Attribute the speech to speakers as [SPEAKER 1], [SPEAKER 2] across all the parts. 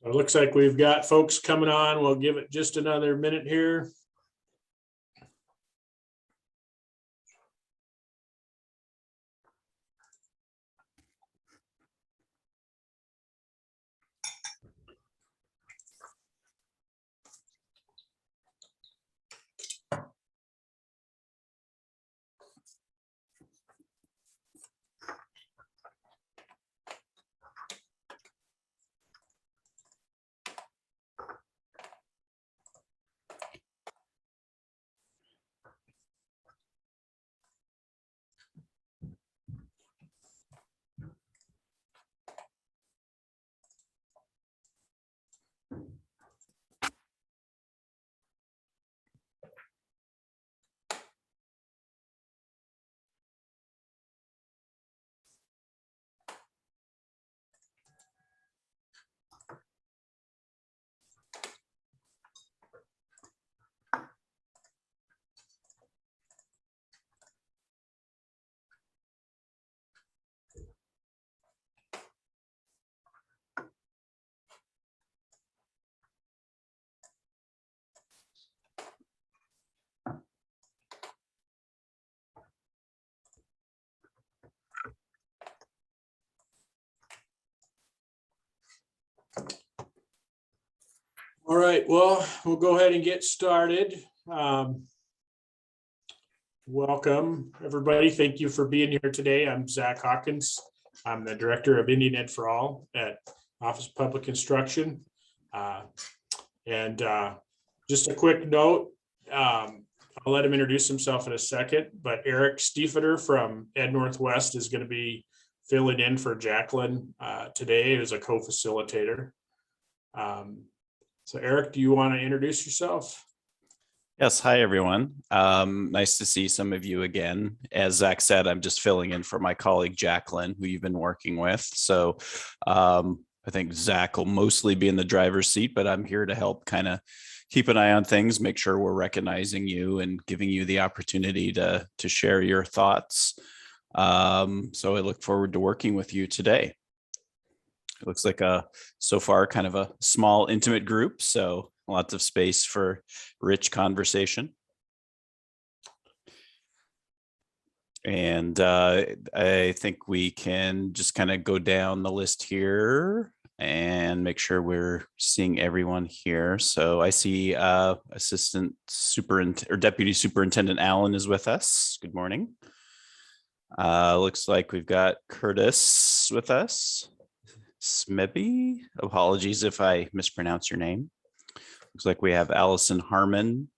[SPEAKER 1] It looks like we've got folks coming on. We'll give it just another minute here. All right, well, we'll go ahead and get started. Welcome, everybody. Thank you for being here today. I'm Zach Hawkins. I'm the Director of Indian Ed for All at Office of Public Instruction. Just a quick note, I'll let him introduce himself in a second, but Eric Stiefeter from Ed Northwest is going to be filling in for Jacqueline today as a co-facilitator. So Eric, do you want to introduce yourself?
[SPEAKER 2] Yes. Hi, everyone. Nice to see some of you again. As Zach said, I'm just filling in for my colleague, Jacqueline, who you've been working with. So I think Zach will mostly be in the driver's seat, but I'm here to help kind of keep an eye on things, make sure we're recognizing you and giving you the opportunity to share your thoughts. So I look forward to working with you today. It looks like so far kind of a small, intimate group, so lots of space for rich conversation. And I think we can just kind of go down the list here and make sure we're seeing everyone here. So I see Deputy Superintendent Allen is with us. Good morning. Looks like we've got Curtis with us. Smebby, apologies if I mispronounce your name. Looks like we have Allison Harmon,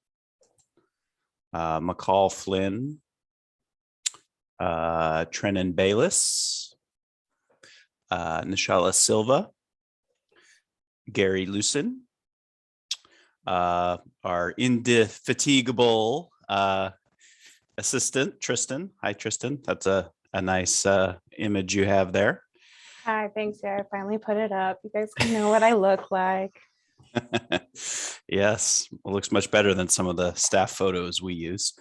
[SPEAKER 2] McCall Flynn, Trennan Bayless, Nishala Silva, Gary Lucen, our indefatigable assistant, Tristan. Hi, Tristan. That's a nice image you have there.
[SPEAKER 3] Hi, thanks. Yeah, I finally put it up. You guys can know what I look like.
[SPEAKER 2] Yes, it looks much better than some of the staff photos we use.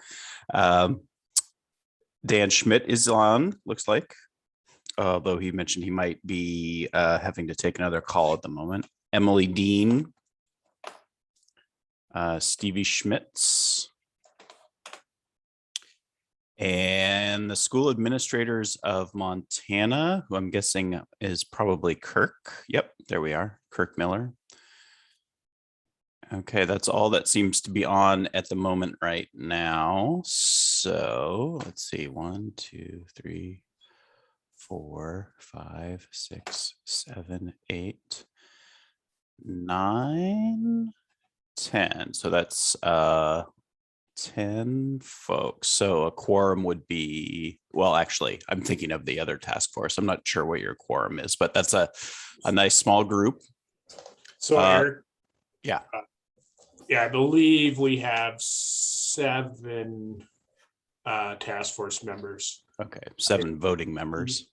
[SPEAKER 2] Dan Schmidt is on, looks like, although he mentioned he might be having to take another call at the moment. Emily Dean, Stevie Schmitz, and the school administrators of Montana, who I'm guessing is probably Kirk. Yep, there we are, Kirk Miller. Okay, that's all that seems to be on at the moment right now. So let's see, 1, 2, 3, 4, 5, 6, 7, 8, 9, 10. So that's 10 folks. So a quorum would be, well, actually, I'm thinking of the other task force. I'm not sure what your quorum is, but that's a nice small group.
[SPEAKER 1] So Eric,
[SPEAKER 2] yeah.
[SPEAKER 1] Yeah, I believe we have 7 task force members.
[SPEAKER 2] Okay, 7 voting members.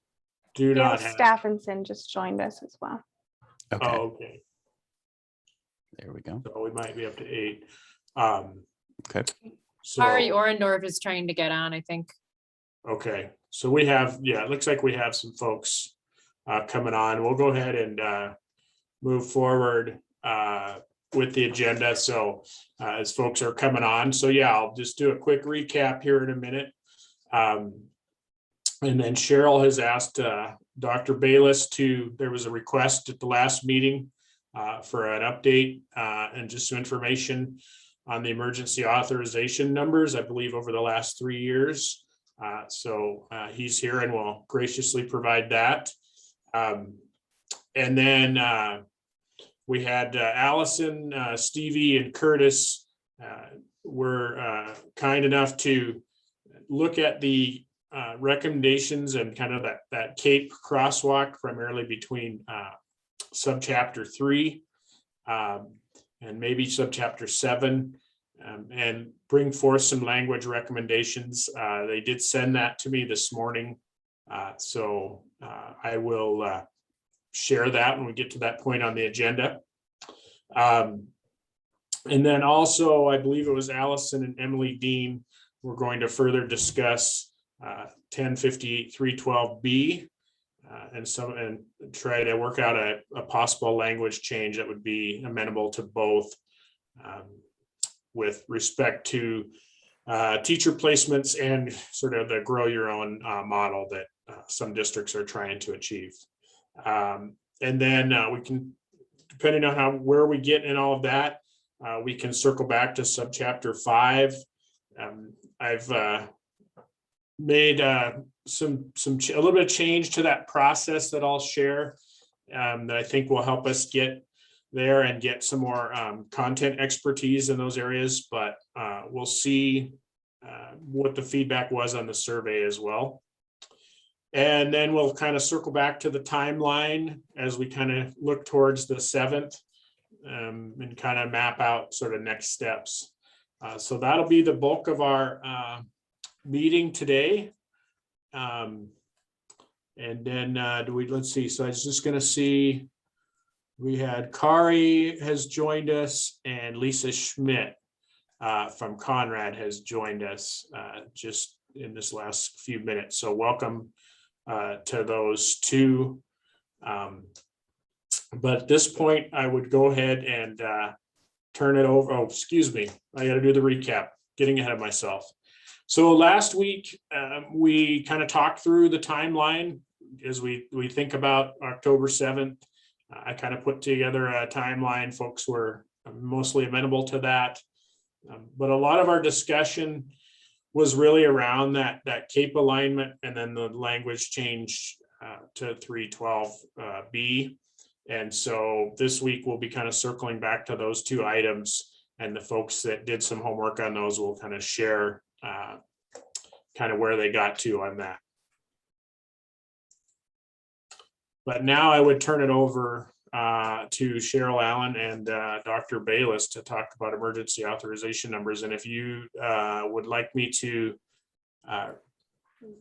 [SPEAKER 1] Do not have
[SPEAKER 3] Staffinson just joined us as well.
[SPEAKER 2] Okay.
[SPEAKER 1] Oh, okay.
[SPEAKER 2] There we go.
[SPEAKER 1] So we might be up to 8.
[SPEAKER 2] Okay.
[SPEAKER 1] So
[SPEAKER 4] Ari Orendorf is trying to get on, I think.
[SPEAKER 1] okay. So we have, yeah, it looks like we have some folks coming on. We'll go ahead and move forward with the agenda. So as folks are coming on, so yeah, I'll just do a quick recap here in a minute. And then Cheryl has asked Dr. Bayless there was a request at the last meeting for an update and just some information on the emergency authorization numbers, I believe over the last 3 years. So he's here and will graciously provide that. And then we had Allison, Stevie, and Curtis were kind enough to look at the recommendations and kind of that CAPE crosswalk primarily between subchapter 3 and maybe subchapter 7 and bring forth some language recommendations. They did send that to me this morning. So I will share that when we get to that point on the agenda. And then also, I believe it was Allison and Emily Dean, we're going to further discuss 1058 312B and try to work out a possible language change that would be amenable to both with respect to teacher placements and sort of the grow your own model that some districts are trying to achieve. And then we can, depending on where we get in all of that, we can circle back to subchapter 5. I've made a little bit of change to that process that I'll share that I think will help us get there and get some more content expertise in those areas, but we'll see what the feedback was on the survey as well. And then we'll kind of circle back to the timeline as we kind of look towards the 7th and kind of map out sort of next steps. So that'll be the bulk of our meeting today. And then let's see. So I was just going to see, we had Kari has joined us and Lisa Schmidt from Conrad has joined us just in this last few minutes. So welcome to those two. But at this point, I would go ahead and turn it over. Oh, excuse me. I got to do the recap, getting ahead of myself. So last week, we kind of talked through the timeline as we think about October 7th. I kind of put together a timeline. Folks were mostly amenable to that. But a lot of our discussion was really around that CAPE alignment and then the language change to 312B. And so this week we'll be kind of circling back to those two items, and the folks that did some homework on those will kind of share kind of where they got to on that. But now I would turn it over to Cheryl Allen and Dr. Bayless to talk about emergency authorization numbers. And if you would like me to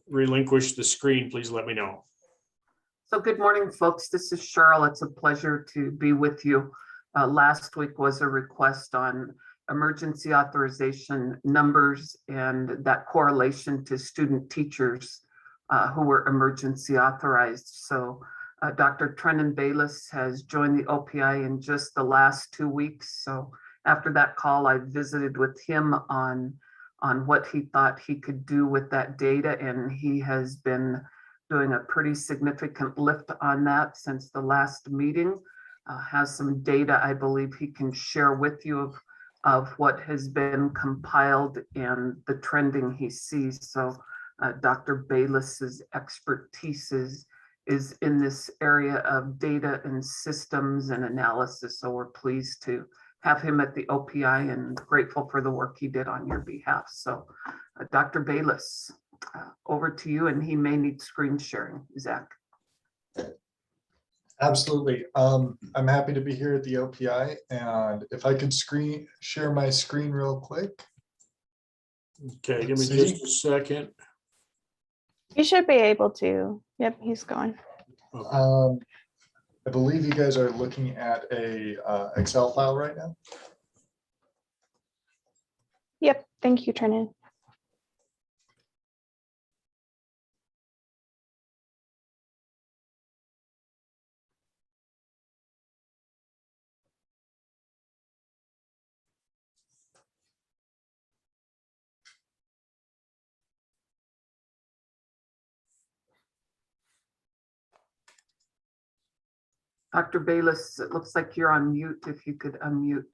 [SPEAKER 1] relinquish the screen, please let me know.
[SPEAKER 5] So good morning, folks. This is Cheryl. It's a pleasure to be with you. Last week was a request on emergency authorization numbers and that correlation to student teachers who were emergency authorized. So Dr. Trennan Bayless has joined the OPI in just the last 2 weeks. So after that call, I visited with him on what he thought he could do with that data, and he has been doing a pretty significant lift on that since the last meeting. Has some data I believe he can share with you of what has been compiled and the trending he sees. So Dr. Bayless's expertise is in this area of data and systems and analysis. So we're pleased to have him at the OPI and grateful for the work he did on your behalf. So Dr. Bayless, over to you, and he may need screen sharing, Zach.
[SPEAKER 6] Absolutely. I'm happy to be here at the OPI, and if I could share my screen real quick.
[SPEAKER 1] Okay, give me just a second.
[SPEAKER 3] You should be able to. Yep, he's going.
[SPEAKER 6] I believe you guys are looking at a Excel file right now.
[SPEAKER 3] Yep, thank you, Trennan.
[SPEAKER 5] Dr. Bayless, it looks like you're on mute. If you could unmute.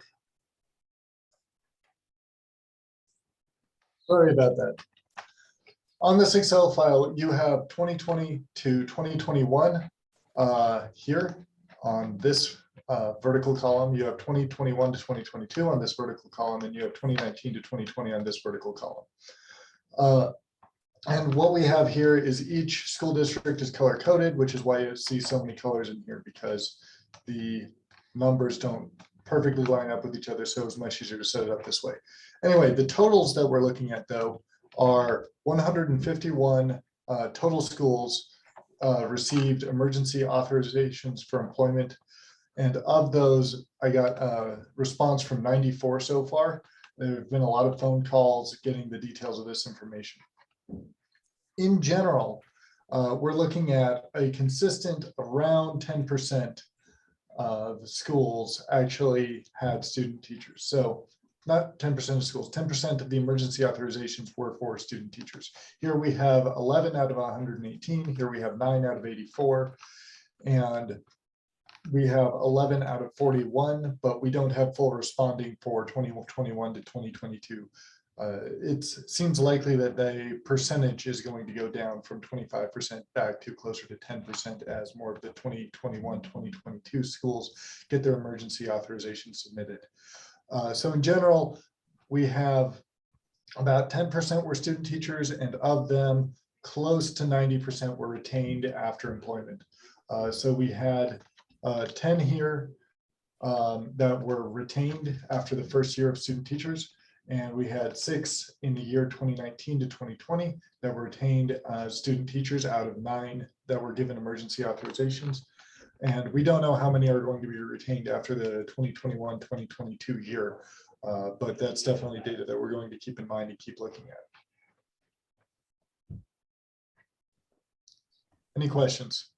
[SPEAKER 6] Sorry about that. On this Excel file, you have 2020 to 2021 here on this vertical column. You have 2021 to 2022 on this vertical column, and you have 2019 to 2020 on this vertical column. And what we have here is each school district is color coded, which is why you see so many colors in here, because the numbers don't perfectly line up with each other, so it's much easier to set it up this way. Anyway, the totals that we're looking at though are 151 total schools received emergency authorizations for employment. And of those, I got a response from 94 so far. There have been a lot of phone calls getting the details of this information. In general, we're looking at a consistent around 10% of schools actually had student teachers. So not 10% of schools, 10% of the emergency authorizations were for student teachers. Here we have 11 out of 118. Here we have 9 out of 84. And we have 11 out of 41, but we don't have full responding for 2021 to 2022. It seems likely that the percentage is going to go down from 25% back to closer to 10% as more of the 2021, 2022 schools get their emergency authorization submitted. So in general, we have about 10% were student teachers, and of them, close to 90% were retained after employment. So we had 10 here that were retained after the first year of student teachers. And we had 6 in the year 2019 to 2020 that were retained as student teachers out of 9 that were given emergency authorizations. And we don't know how many are going to be retained after the 2021-2022 year, but that's definitely data that we're going to keep in mind and keep looking at. Any questions?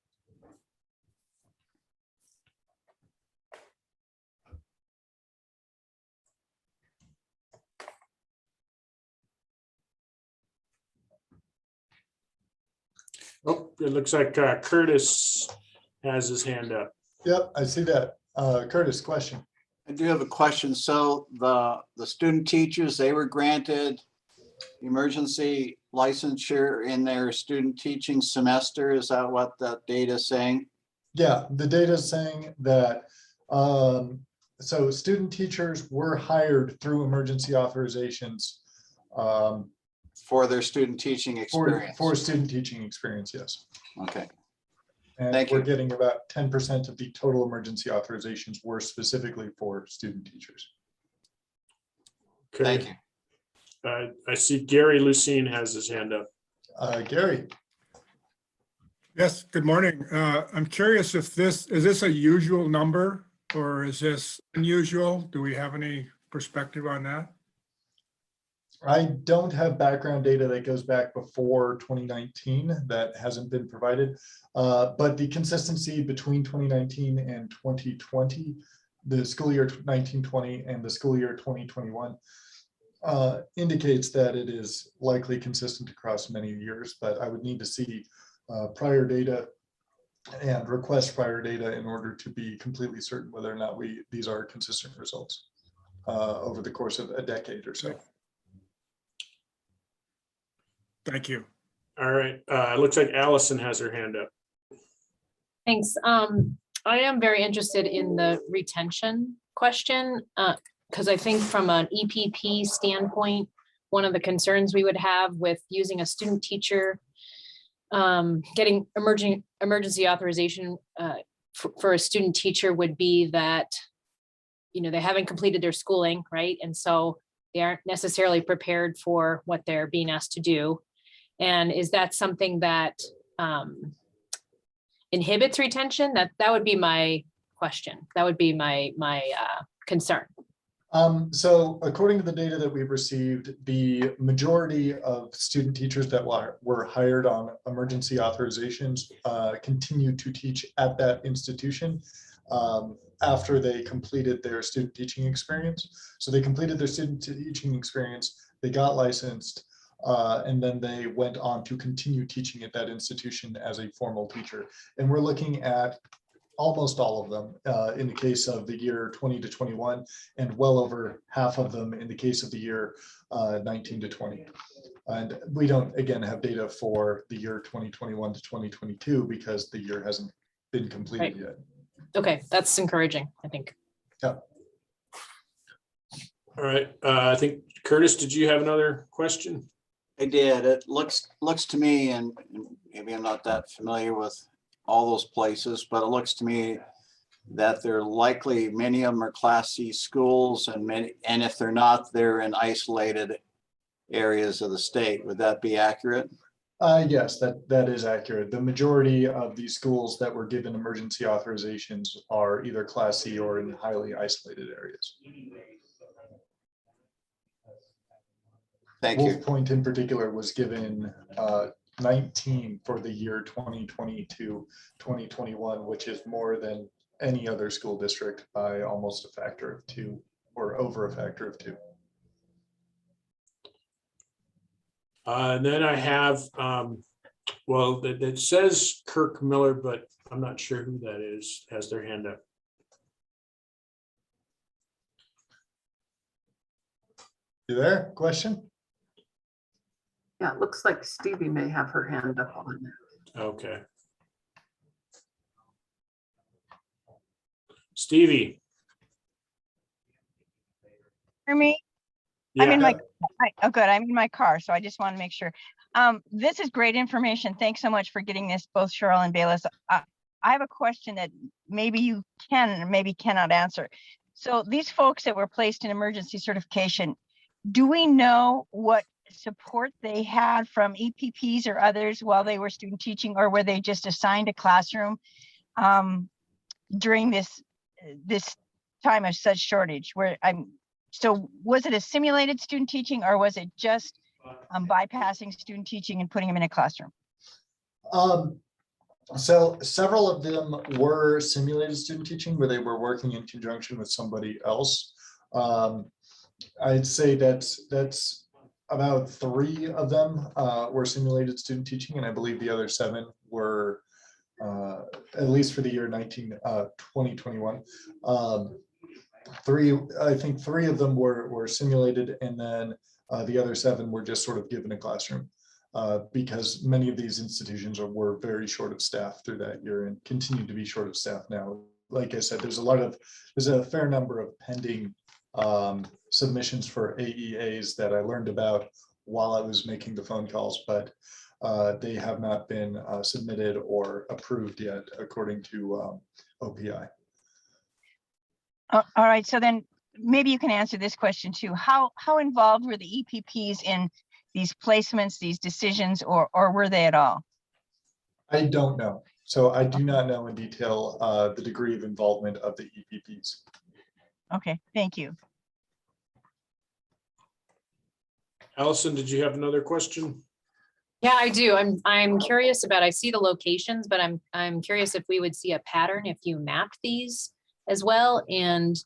[SPEAKER 1] Oh, it looks like Curtis has his hand up.
[SPEAKER 6] Yep, I see that. Curtis, question.
[SPEAKER 7] I do have a question. So the student teachers, they were granted emergency licensure in their student teaching semester. Is that what that data is saying?
[SPEAKER 6] Yeah, the data is saying that so student teachers were hired through emergency authorizations
[SPEAKER 7] For their student teaching experience?
[SPEAKER 6] for student teaching experience, yes.
[SPEAKER 7] Okay,
[SPEAKER 6] And
[SPEAKER 7] Thank
[SPEAKER 6] we're
[SPEAKER 7] you.
[SPEAKER 6] getting about 10% of the total emergency authorizations were specifically for student teachers.
[SPEAKER 7] thank
[SPEAKER 1] Okay,
[SPEAKER 7] you.
[SPEAKER 1] I see Gary Lucene has his hand up.
[SPEAKER 6] Gary,
[SPEAKER 8] Yes, good morning. I'm curious if is this a usual number or is this unusual? Do we have any perspective on that?
[SPEAKER 6] I don't have background data that goes back before 2019 that hasn't been provided, but the consistency between 2019 and 2020, the school year 1920 and the school year 2021 indicates that it is likely consistent across many years, but I would need to see prior data and request prior data in order to be completely certain whether or not these are consistent results over the course of a decade or so.
[SPEAKER 8] Thank you.
[SPEAKER 1] All right, it looks like Allison has her hand up.
[SPEAKER 4] Thanks. I am very interested in the retention question, because I think from an EPP standpoint, one of the concerns we would have with using a student teacher, getting emergency authorization for a student teacher would be that, you know, they haven't completed their schooling, right? And so they aren't necessarily prepared for what they're being asked to do. And is that something that inhibits retention? That would be my question. That would be my concern.
[SPEAKER 6] So according to the data that we've received, the majority of student teachers that were hired on emergency authorizations continued to teach at that institution after they completed their student teaching experience. So they completed their student teaching experience, they got licensed, and then they went on to continue teaching at that institution as a formal teacher. And we're looking at almost all of them in the case of the year 20 to 21, and well over half of them in the case of the year 19 to 20. And we don't, again, have data for the year 2021 to 2022 because the year hasn't been completed yet.
[SPEAKER 4] Okay, that's encouraging, I think.
[SPEAKER 6] Yeah.
[SPEAKER 1] All right, I think Curtis, did you have another question?
[SPEAKER 7] I did. It looks to me, and maybe I'm not that familiar with all those places, but it looks to me that they're likely, many of them are Class C schools, and if they're not, they're in isolated areas of the state. Would that be accurate?
[SPEAKER 6] Yes, that is accurate. The majority of these schools that were given emergency authorizations are either Class C or in highly isolated areas.
[SPEAKER 7] Thank you.
[SPEAKER 6] Wolf Point in particular was given 19 for the year 2022, 2021, which is more than any other school district by almost a factor of 2 or over a factor of 2.
[SPEAKER 1] And then I have, well, it says Kirk Miller, but I'm not sure who that is, has their hand up.
[SPEAKER 6] You there? Question?
[SPEAKER 5] Yeah, it looks like Stevie may have her hand up on that.
[SPEAKER 1] Okay. Stevie.
[SPEAKER 9] Hear me?
[SPEAKER 1] Yeah.
[SPEAKER 9] I'm in my, oh, good. I'm in my car, so I just want to make sure. This is great information. Thanks so much for getting this, both Cheryl and Bayless. I have a question that maybe you can or maybe cannot answer. So these folks that were placed in emergency certification, do we know what support they had from EPPs or others while they were student teaching, or were they just assigned a classroom during this time of such shortage? So was it a simulated student teaching, or was it just bypassing student teaching and putting them in a classroom?
[SPEAKER 6] So several of them were simulated student teaching where they were working in conjunction with somebody else. I'd say that's about 3 of them were simulated student teaching, and I believe the other 7 were at least for the year 2021. I think 3 of them were simulated, and then the other 7 were just sort of given a classroom because many of these institutions were very short of staff through that year and continue to be short of staff now. Like I said, there's a fair number of pending submissions for AEAs that I learned about while I was making the phone calls, but they have not been submitted or approved yet according to OPI.
[SPEAKER 9] All right, so then maybe you can answer this question too. How involved were the EPPs in these placements, these decisions, or were they at all?
[SPEAKER 6] I don't know. So I do not know in detail the degree of involvement of the EPPs.
[SPEAKER 9] Okay, thank you.
[SPEAKER 1] Allison, did you have another question?
[SPEAKER 4] Yeah, I do. I'm curious about, I see the locations, but I'm curious if we would see a pattern if you map these as well. And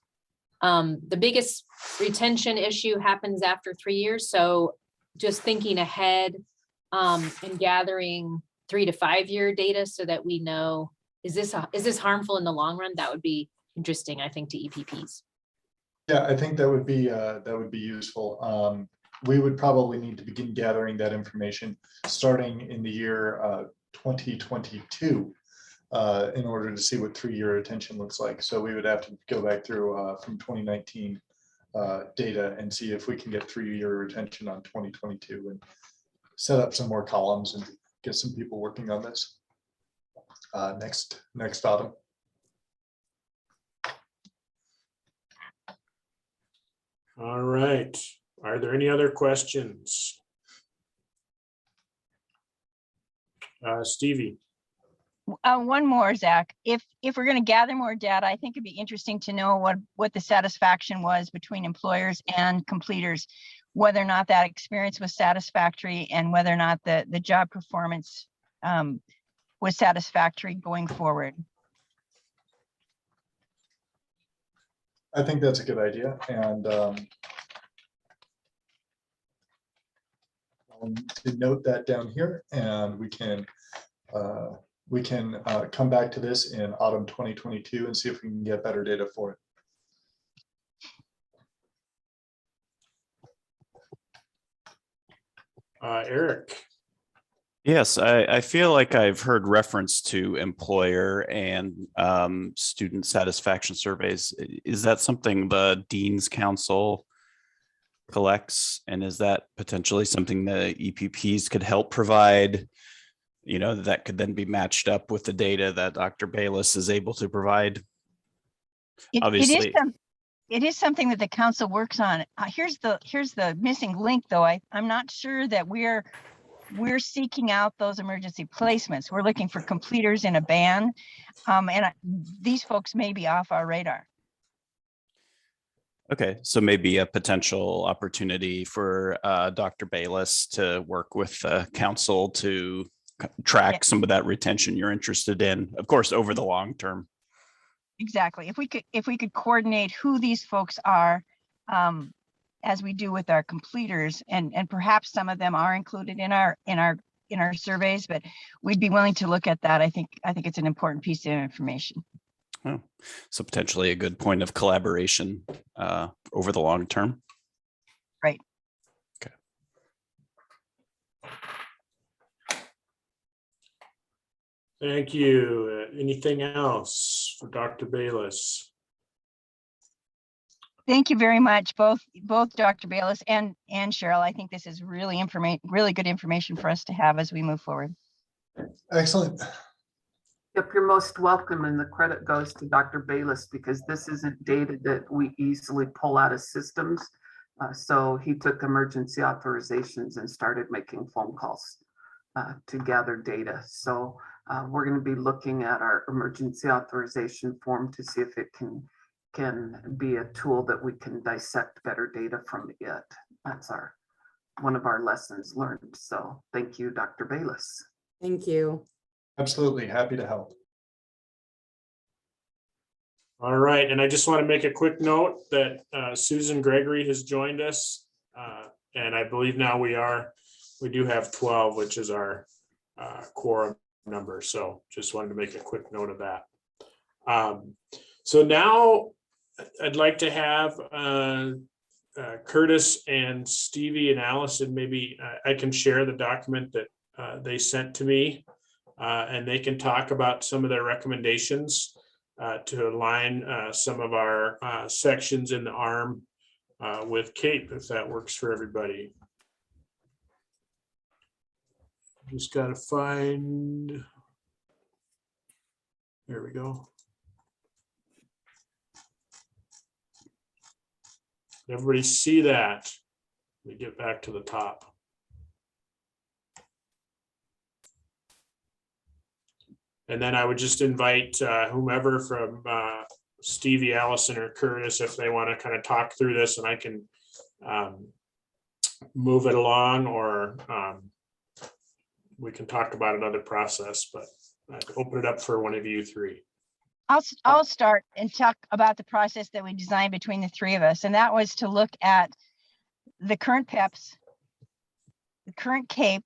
[SPEAKER 4] the biggest retention issue happens after 3 years. So just thinking ahead and gathering 3 to 5 year data so that we know, is this harmful in the long run? That would be interesting, I think, to EPPs.
[SPEAKER 6] Yeah, I think that would be useful. We would probably need to begin gathering that information starting in the year 2022 in order to see what 3-year retention looks like. So we would have to go back through from 2019 data and see if we can get 3-year retention on 2022 and set up some more columns and get some people working on this next autumn.
[SPEAKER 1] All right. Are there any other questions? Stevie.
[SPEAKER 9] One more, Zach. If we're going to gather more data, I think it'd be interesting to know what the satisfaction was between employers and completers, whether or not that experience was satisfactory and whether or not the job performance was satisfactory going forward.
[SPEAKER 6] I think that's a good idea, and to note that down here, and we can we can come back to this in autumn 2022 and see if we can get better data for it.
[SPEAKER 1] Eric.
[SPEAKER 2] Yes, I feel like I've heard reference to employer and student satisfaction surveys. Is that something the Dean's Council collects? And is that potentially something the EPPs could help provide? You know, that could then be matched up with the data that Dr. Bayless is able to provide. Obviously.
[SPEAKER 9] It is something that the council works on. Here's the missing link, though. I'm not sure that we're seeking out those emergency placements. We're looking for completers in a band, these folks may be off our radar.
[SPEAKER 2] Okay, so maybe a potential opportunity for Dr. Bayless to work with council to track some of that retention you're interested in, of course, over the long term.
[SPEAKER 9] Exactly. If we could coordinate who these folks are, as we do with our completers, and perhaps some of them are included in our surveys, but we'd be willing to look at that. I think it's an important piece of information.
[SPEAKER 2] Oh, so potentially a good point of collaboration over the long term.
[SPEAKER 9] Right.
[SPEAKER 2] Okay.
[SPEAKER 1] Thank you. Anything else for Dr. Bayless?
[SPEAKER 9] Thank you very much, both Dr. Bayless and Cheryl. I think this is really good information for us to have as we move forward.
[SPEAKER 6] Excellent.
[SPEAKER 5] Yep, you're most welcome, and the credit goes to Dr. Bayless because this isn't data that we easily pull out of systems. So he took emergency authorizations and started making phone calls to gather data. So we're going to be looking at our emergency authorization form to see if it can be a tool that we can dissect better data from it. That's one of our lessons learned. So thank you, Dr. Bayless.
[SPEAKER 10] Thank you.
[SPEAKER 6] Absolutely happy to help.
[SPEAKER 1] All right, and I just want to make a quick note that Susan Gregory has joined us, and I believe now we do have 12, which is our quorum number. So just wanted to make a quick note of that. So now I'd like to have Curtis and Stevie and Allison, maybe I can share the document that they sent to me, and they can talk about some of their recommendations to align some of our sections in the ARM with CAPE, if that works for everybody. Just got to find, there we go. Everybody see that? Let me get back to the top. And then I would just invite whomever from Stevie, Allison, or Curtis, if they want to kind of talk through this, and I can move it along, or we can talk about another process, but I'd open it up for one of you three.
[SPEAKER 9] I'll start and talk about the process that we designed between the three of us, and that was to look at the current PEPs, the current CAPE,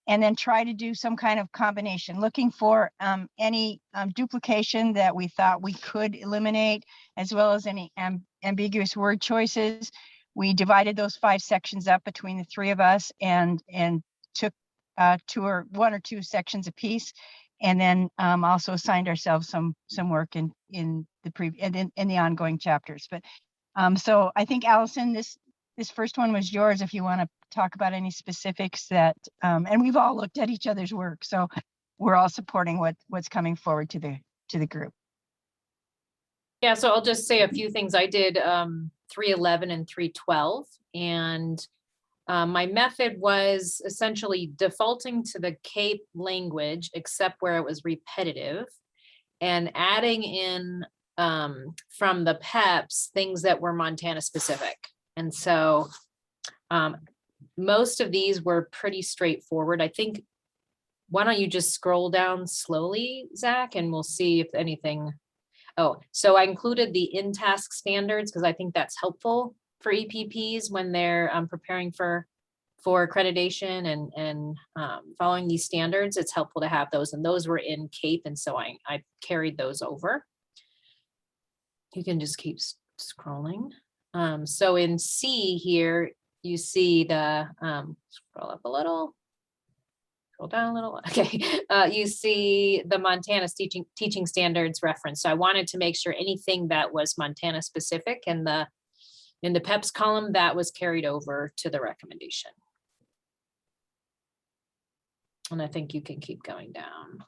[SPEAKER 9] and then try to do some kind of combination, looking for any duplication that we thought we could eliminate, as well as any ambiguous word choices. We divided those 5 sections up between the three of us and took 1 or 2 sections apiece, and then also assigned ourselves some work in the ongoing chapters. But so I think, Allison, this first one was yours, if you want to talk about any specifics that, and we've all looked at each other's work, so we're all supporting what's coming forward to the group.
[SPEAKER 4] Yeah, so I'll just say a few things. I did 311 and 312, and my method was essentially defaulting to the CAPE language, except where it was repetitive, and adding in from the PEPs things that were Montana specific. And so most of these were pretty straightforward. I think, why don't you just scroll down slowly, Zach, and we'll see if anything. Oh, so I included the in-task standards because I think that's helpful for EPPs when they're preparing for for accreditation and following these standards, it's helpful to have those, and those were in CAPE, and so I carried those over. You can just keep scrolling. So in C here, you see the, scroll up a little, scroll down a little, okay. You see the Montana's teaching standards reference. So I wanted to make sure anything that was Montana specific in the PEPs column, that was carried over to the recommendation. And I think you can keep going down.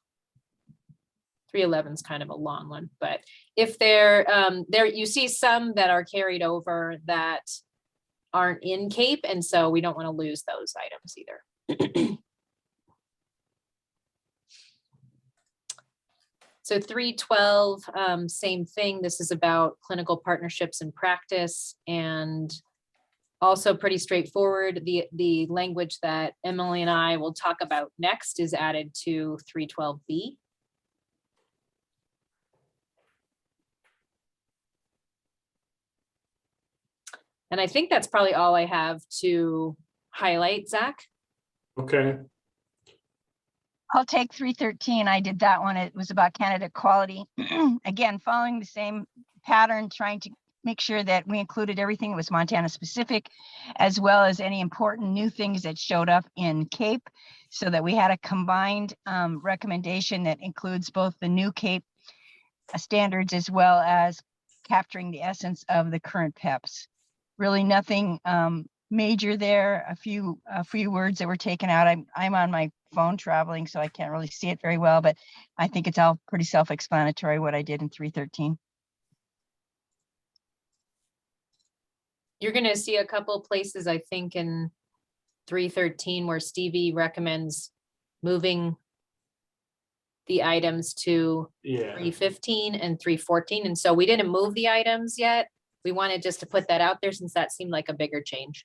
[SPEAKER 4] 311 is kind of a long one, but if there you see some that are carried over that aren't in CAPE, and so we don't want to lose those items either. So 312, same thing. This is about clinical partnerships and practice, and also pretty straightforward. The language that Emily and I will talk about next is added to 312B. And I think that's probably all I have to highlight, Zach.
[SPEAKER 1] Okay,
[SPEAKER 9] I'll take 313. I did that one. It was about candidate quality. Again, following the same pattern, trying to make sure that we included everything that was Montana specific, as well as any important new things that showed up in CAPE, so that we had a combined recommendation that includes both the new CAPE standards as well as capturing the essence of the current PEPs. Really nothing major there. A few words that were taken out. I'm on my phone traveling, so I can't really see it very well, but I think it's all pretty self-explanatory what I did in 313.
[SPEAKER 4] You're going to see a couple places, I think, in 313 where Stevie recommends moving the items to 315 and 314. And so we didn't move the items yet. We wanted just to put that out there since that seemed like a bigger change.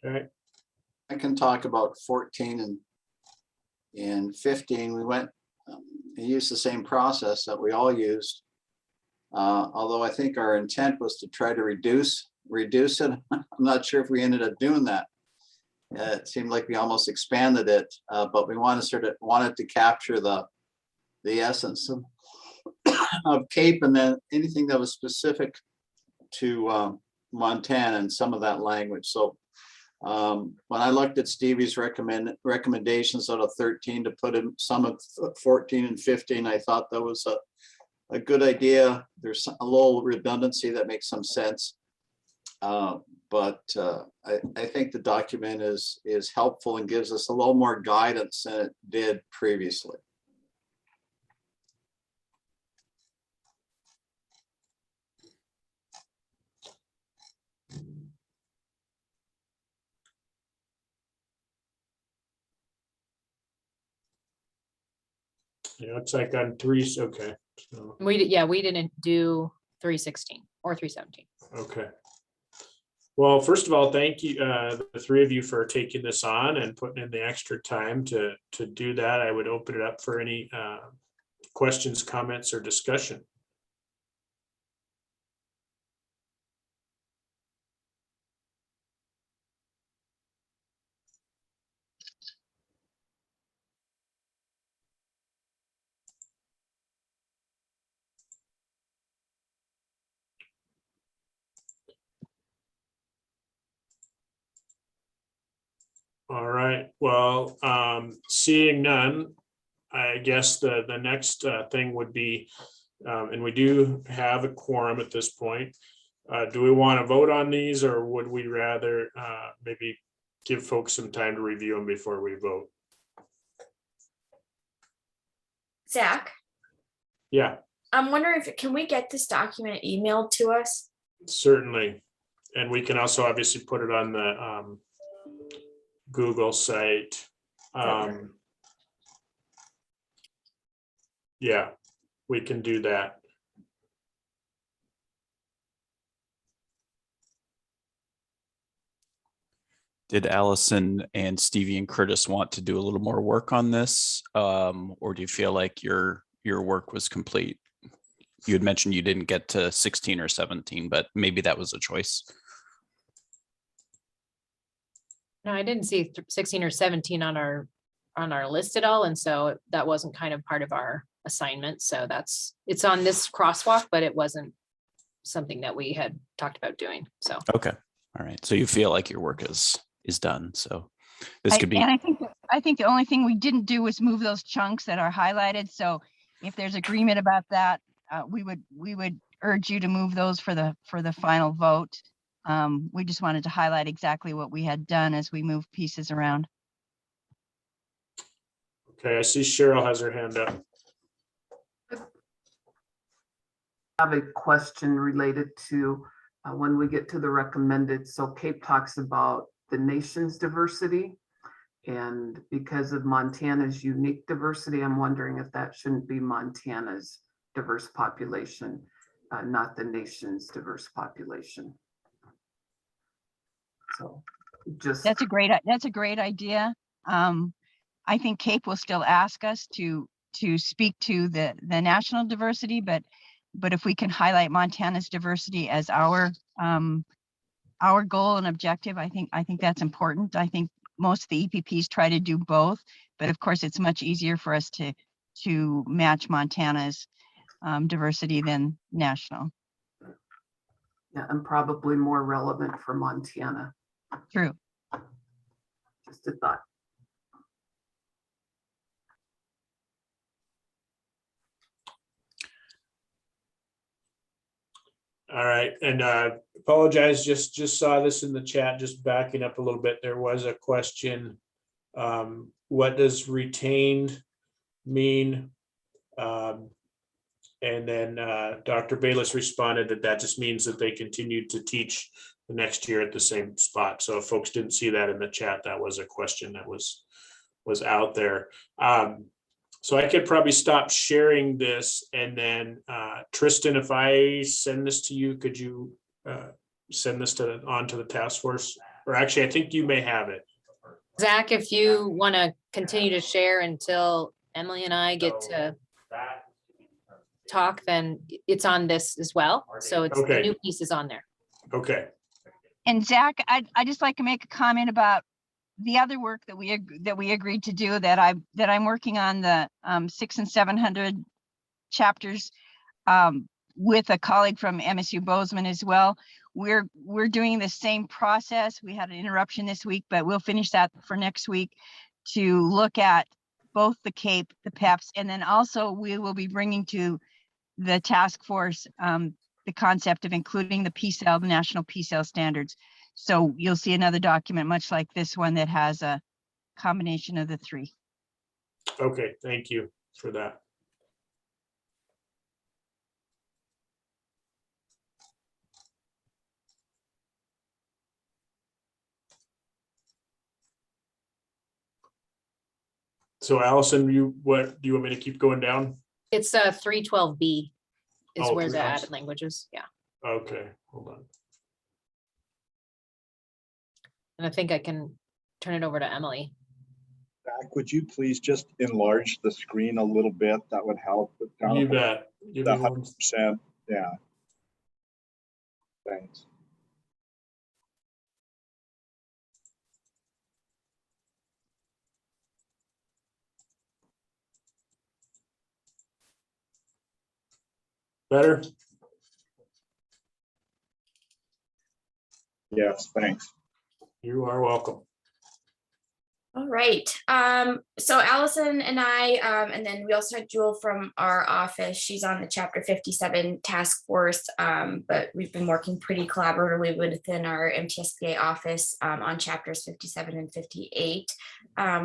[SPEAKER 1] okay,
[SPEAKER 7] I can talk about 14 and 15. We went and used the same process that we all used. Although I think our intent was to try to reduce it. I'm not sure if we ended up doing that. It seemed like we almost expanded it, but we wanted to capture the essence of CAPE, and then anything that was specific to Montana and some of that language. So when I looked at Stevie's recommendations out of 13 to put in some of 14 and 15, I thought that was a good idea. There's a little redundancy that makes some sense. But I think the document is helpful and gives us a little more guidance than it did previously.
[SPEAKER 1] yeah, it's like on three, okay, so,
[SPEAKER 4] We didn't do 316 or 317.
[SPEAKER 1] okay. Well, first of all, thank you, the three of you for taking this on and putting in the extra time to do that. I would open it up for any questions, comments, or discussion. All right, well, seeing none, I guess the next thing would be, and we do have a quorum at this point. Do we want to vote on these, or would we rather maybe give folks some time to review them before we vote?
[SPEAKER 10] Zach,
[SPEAKER 1] Yeah,
[SPEAKER 10] I'm wondering can we get this document emailed to us?
[SPEAKER 1] certainly. And we can also obviously put it on the Google site. Yeah, we can do that.
[SPEAKER 2] Did Allison and Stevie and Curtis want to do a little more work on this? Or do you feel like your work was complete? you had mentioned you didn't get to 16 or 17, but maybe that was a choice.
[SPEAKER 4] No, I didn't see 16 or 17 on our list at all. And so that wasn't kind of part of our assignment. So it's on this crosswalk, but it wasn't something that we had talked about doing. So.
[SPEAKER 2] Okay. All right. So you feel like your work is done. So this could be.
[SPEAKER 9] And I think the only thing we didn't do was move those chunks that are highlighted. So if there's agreement about that, we would urge you to move those for the final vote. We just wanted to highlight exactly what we had done as we move pieces around.
[SPEAKER 1] Okay, I see Cheryl has her hand up.
[SPEAKER 5] I have a question related to when we get to the recommended. So CAPE talks about the nation's diversity. And because of Montana's unique diversity, I'm wondering if that shouldn't be Montana's diverse population, not the nation's diverse population. So just.
[SPEAKER 9] That's a great idea. I think CAPE will still ask us to speak to the national diversity, but if we can highlight Montana's diversity as our goal and objective, I think that's important. I think most of the EPPs try to do both, but of course it's much easier for us to match Montana's diversity than national.
[SPEAKER 5] Yeah, and probably more relevant for Montana.
[SPEAKER 9] True.
[SPEAKER 5] Just a thought.
[SPEAKER 1] All right, and apologize, just saw this in the chat, just backing up a little bit. There was a question. What does retained mean? And then Dr. Bayless responded that just means that they continue to teach the next year at the same spot. So if folks didn't see that in the chat, that was a question that was out there. So I could probably stop sharing this, and then Tristan, if I send this to you, could you send this on to the task force? Or actually, I think you may have it.
[SPEAKER 4] Zach, if you want to continue to share until Emily and I get to talk, then it's on this as well. So it's
[SPEAKER 1] Okay.
[SPEAKER 4] the new piece is on there.
[SPEAKER 1] Okay.
[SPEAKER 9] And Zach, I just like to make a comment about the other work that we agreed to do, that I'm working on the 600 and 700 chapters with a colleague from MSU Bozeman as well. We're doing the same process. We had an interruption this week, but we'll finish that for next week to look at both the CAPE, the PEPs, and then also we will be bringing to the task force the concept of including the PCEL, the national PCEL standards. So you'll see another document much like this one that has a combination of the three.
[SPEAKER 1] Okay, thank you for that. So Allison, what do you want me to keep going down?
[SPEAKER 4] It's 312B is
[SPEAKER 1] Oh,
[SPEAKER 4] where the
[SPEAKER 1] 312.
[SPEAKER 4] added language is. Yeah.
[SPEAKER 1] Okay, hold on.
[SPEAKER 4] And I think I can turn it over to Emily.
[SPEAKER 11] Zach, would you please just enlarge the screen a little bit? That would help.
[SPEAKER 1] You bet. Give me one.
[SPEAKER 11] 100%. Yeah. Thanks.
[SPEAKER 1] Better?
[SPEAKER 11] Yes, thanks.
[SPEAKER 1] You are welcome.
[SPEAKER 10] All right. So Allison and I, and then we also had Jewel from our office. She's on the Chapter 57 task force, but we've been working pretty collaboratively within our MTSBA office on chapters 57 and 58.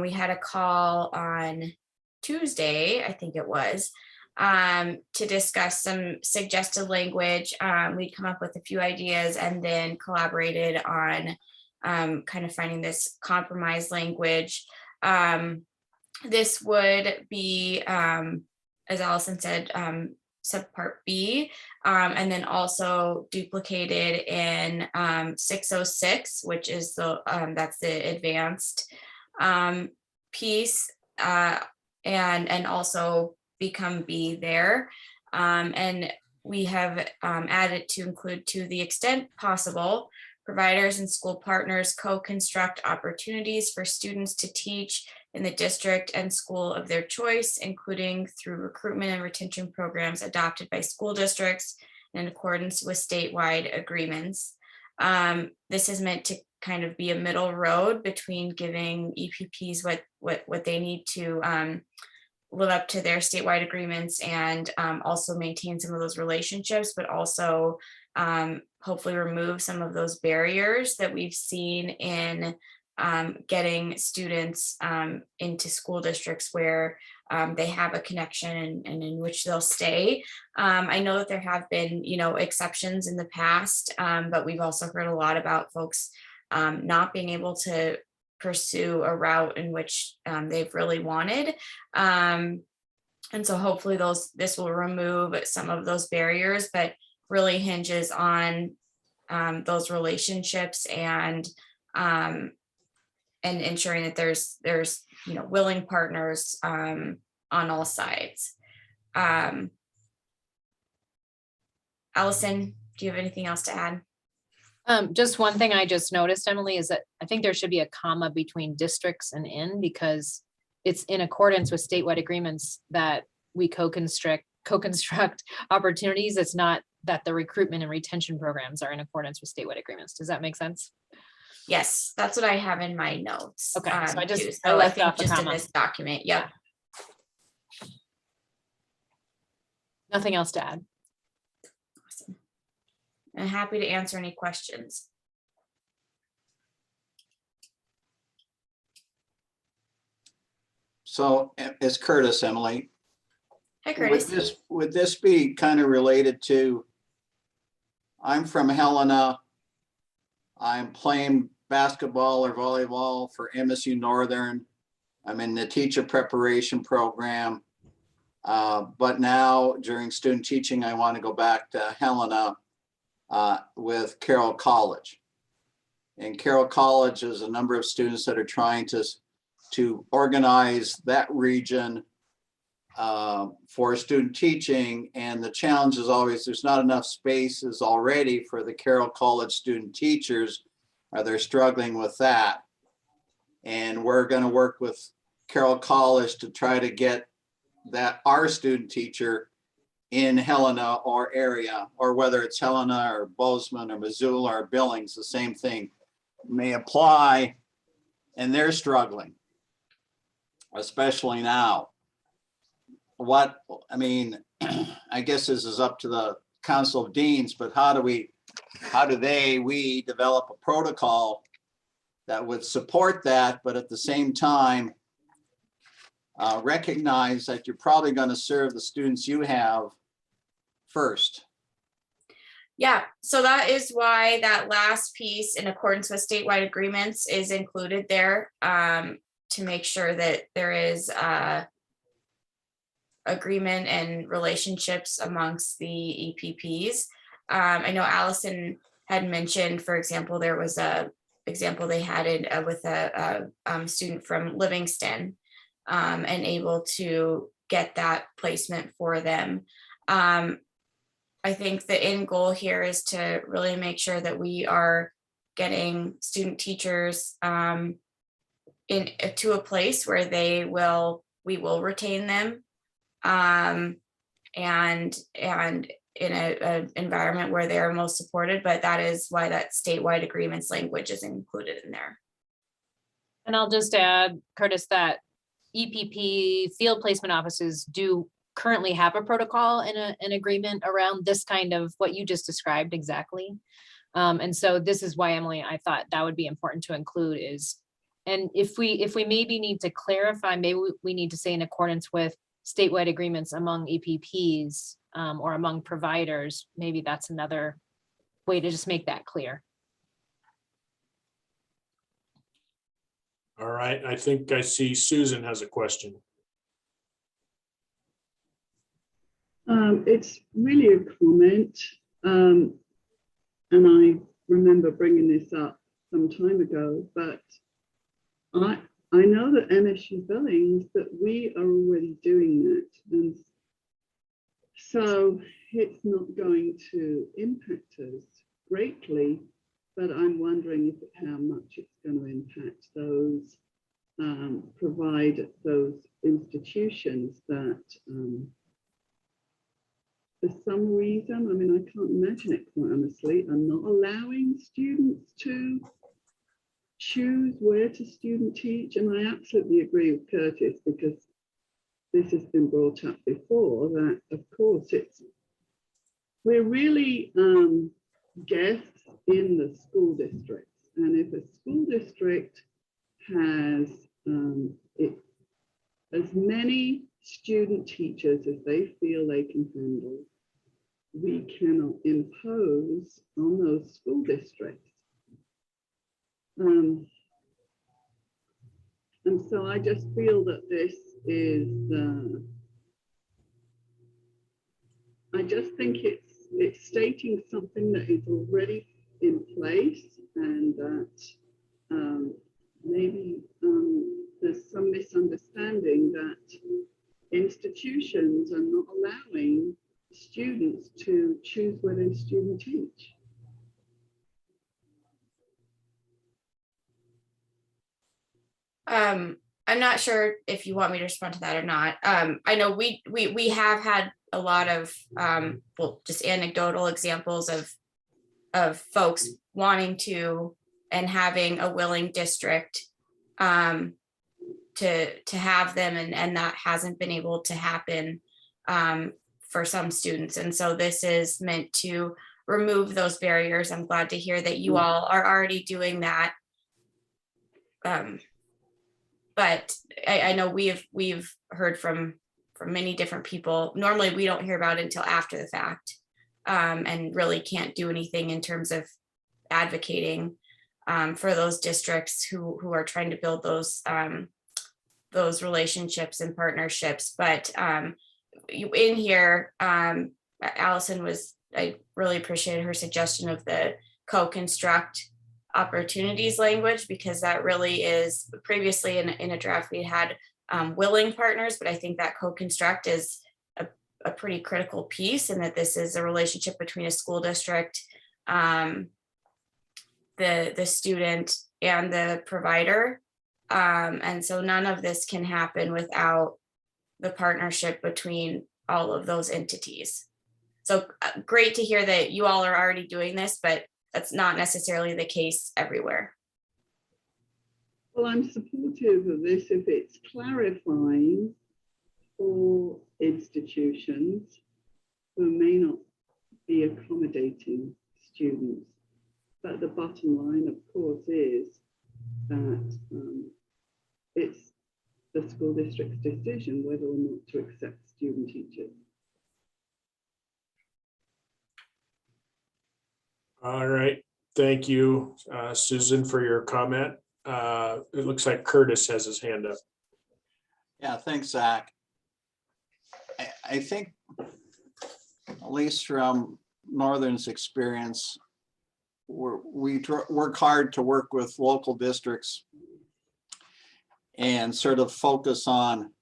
[SPEAKER 10] We had a call on Tuesday, I think it was, to discuss some suggested language. We'd come up with a few ideas and then collaborated on kind of finding this compromise language. This would be, as Allison said, subpart B, and then also duplicated in 606, which is the that's the advanced piece, and also become B there. And we have added to include, to the extent possible, providers and school partners co-construct opportunities for students to teach in the district and school of their choice, including through recruitment and retention programs adopted by school districts in accordance with statewide agreements. This is meant to kind of be a middle road between giving EPPs what they need to live up to their statewide agreements and also maintain some of those relationships, but also hopefully remove some of those barriers that we've seen in getting students into school districts where they have a connection and in which they'll stay. I know that there have been, exceptions in the past, but we've also heard a lot about folks not being able to pursue a route in which they've really wanted. And so hopefully this will remove some of those barriers, but really hinges on those relationships and ensuring that there's willing partners on all sides. Allison, do you have anything else to add?
[SPEAKER 4] Just one thing I just noticed, Emily, is that I think there should be a comma between districts and in, because it's in accordance with statewide agreements that we co-construct opportunities. It's not that the recruitment and retention programs are in accordance with statewide agreements. Does that make sense?
[SPEAKER 10] Yes, that's what I have in my notes.
[SPEAKER 4] Okay, so I just
[SPEAKER 10] too.
[SPEAKER 4] I
[SPEAKER 10] So
[SPEAKER 4] left
[SPEAKER 10] think
[SPEAKER 4] off the
[SPEAKER 10] just in
[SPEAKER 4] comma.
[SPEAKER 10] this document. Yep.
[SPEAKER 4] Nothing else to add.
[SPEAKER 10] Awesome. I'm happy to answer any questions.
[SPEAKER 7] So it's Curtis, Emily.
[SPEAKER 10] Hi, Curtis.
[SPEAKER 7] Would this be kind of related to, I'm from Helena. I'm playing basketball or volleyball for MSU Northern. I'm in the teacher preparation program. But now during student teaching, I want to go back to Helena with Carroll College. And Carroll College is a number of students that are trying to organize that region for student teaching. And the challenge is always there's not enough spaces already for the Carroll College student teachers. They're struggling with that. And we're going to work with Carroll College to try to get that our student teacher in Helena or area, or whether it's Helena or Bozeman or Missoula or Billings, the same thing may apply. And they're struggling, especially now. I guess this is up to the Council of Deans, but how do we develop a protocol that would support that, but at the same time, recognize that you're probably going to serve the students you have first.
[SPEAKER 10] Yeah, so that is why that last piece, in accordance with statewide agreements, is included there to make sure that there is agreement and relationships amongst the EPPs. I know Allison had mentioned, for example, there was a example they had with a student from Livingston and able to get that placement for them. I think the end goal here is to really make sure that we are getting student teachers to a place where we will retain them, and in an environment where they're most supported. But that is why that statewide agreements language is included in there.
[SPEAKER 4] And I'll just add, Curtis, that EPP field placement offices do currently have a protocol and an agreement around this kind of what you just described exactly. And so this is why, Emily, I thought that would be important to include is, and if we maybe need to clarify, maybe we need to say in accordance with statewide agreements among EPPs or among providers, maybe that's another way to just make that clear.
[SPEAKER 1] All right, I think I see Susan has a question.
[SPEAKER 12] It's really a comment, and I remember bringing this up some time ago, but I know that MSU Billings, that we are already doing that, and So it's not going to impact us greatly, but I'm wondering how much it's going to impact those those institutions that for some reason, I mean, I can't imagine it quite honestly, are not allowing students to choose where to student teach. And I absolutely agree with Curtis, because this has been brought up before, that of course we're really guests in the school districts. And if a school district has as many student teachers as they feel they can handle, we cannot impose on those school districts. And so I just feel that this is, I just think it's stating something that is already in place, and that maybe there's some misunderstanding that institutions are not allowing students to choose where they student teach.
[SPEAKER 10] I'm not sure if you want me to respond to that or not. I know we have had a lot of well, just anecdotal examples of folks wanting to and having a willing district to have them, and that hasn't been able to happen for some students. And so this is meant to remove those barriers. I'm glad to hear that you all are already doing that. But I know we've heard from many different people. Normally we don't hear about it until after the fact, and really can't do anything in terms of advocating for those districts who are trying to build those relationships and partnerships. But in here, Allison I really appreciated her suggestion of the co-construct opportunities language, because that really is, previously in a draft we had willing partners, but I think that co-construct is a pretty critical piece, and that this is a relationship between a school district, the student, and the provider. And so none of this can happen without the partnership between all of those entities. So great to hear that you all are already doing this, but that's not necessarily the case everywhere.
[SPEAKER 12] Well, I'm supportive of this if it's clarifying for institutions who may not be accommodating students. But the bottom line, of course, is that it's the school district's decision whether or not to accept student teachers.
[SPEAKER 1] All right, thank you, Susan, for your comment. It looks like Curtis has his hand up.
[SPEAKER 7] Yeah, thanks, Zach. I think, at least from Northern's experience, we work hard to work with local districts and sort of focus on,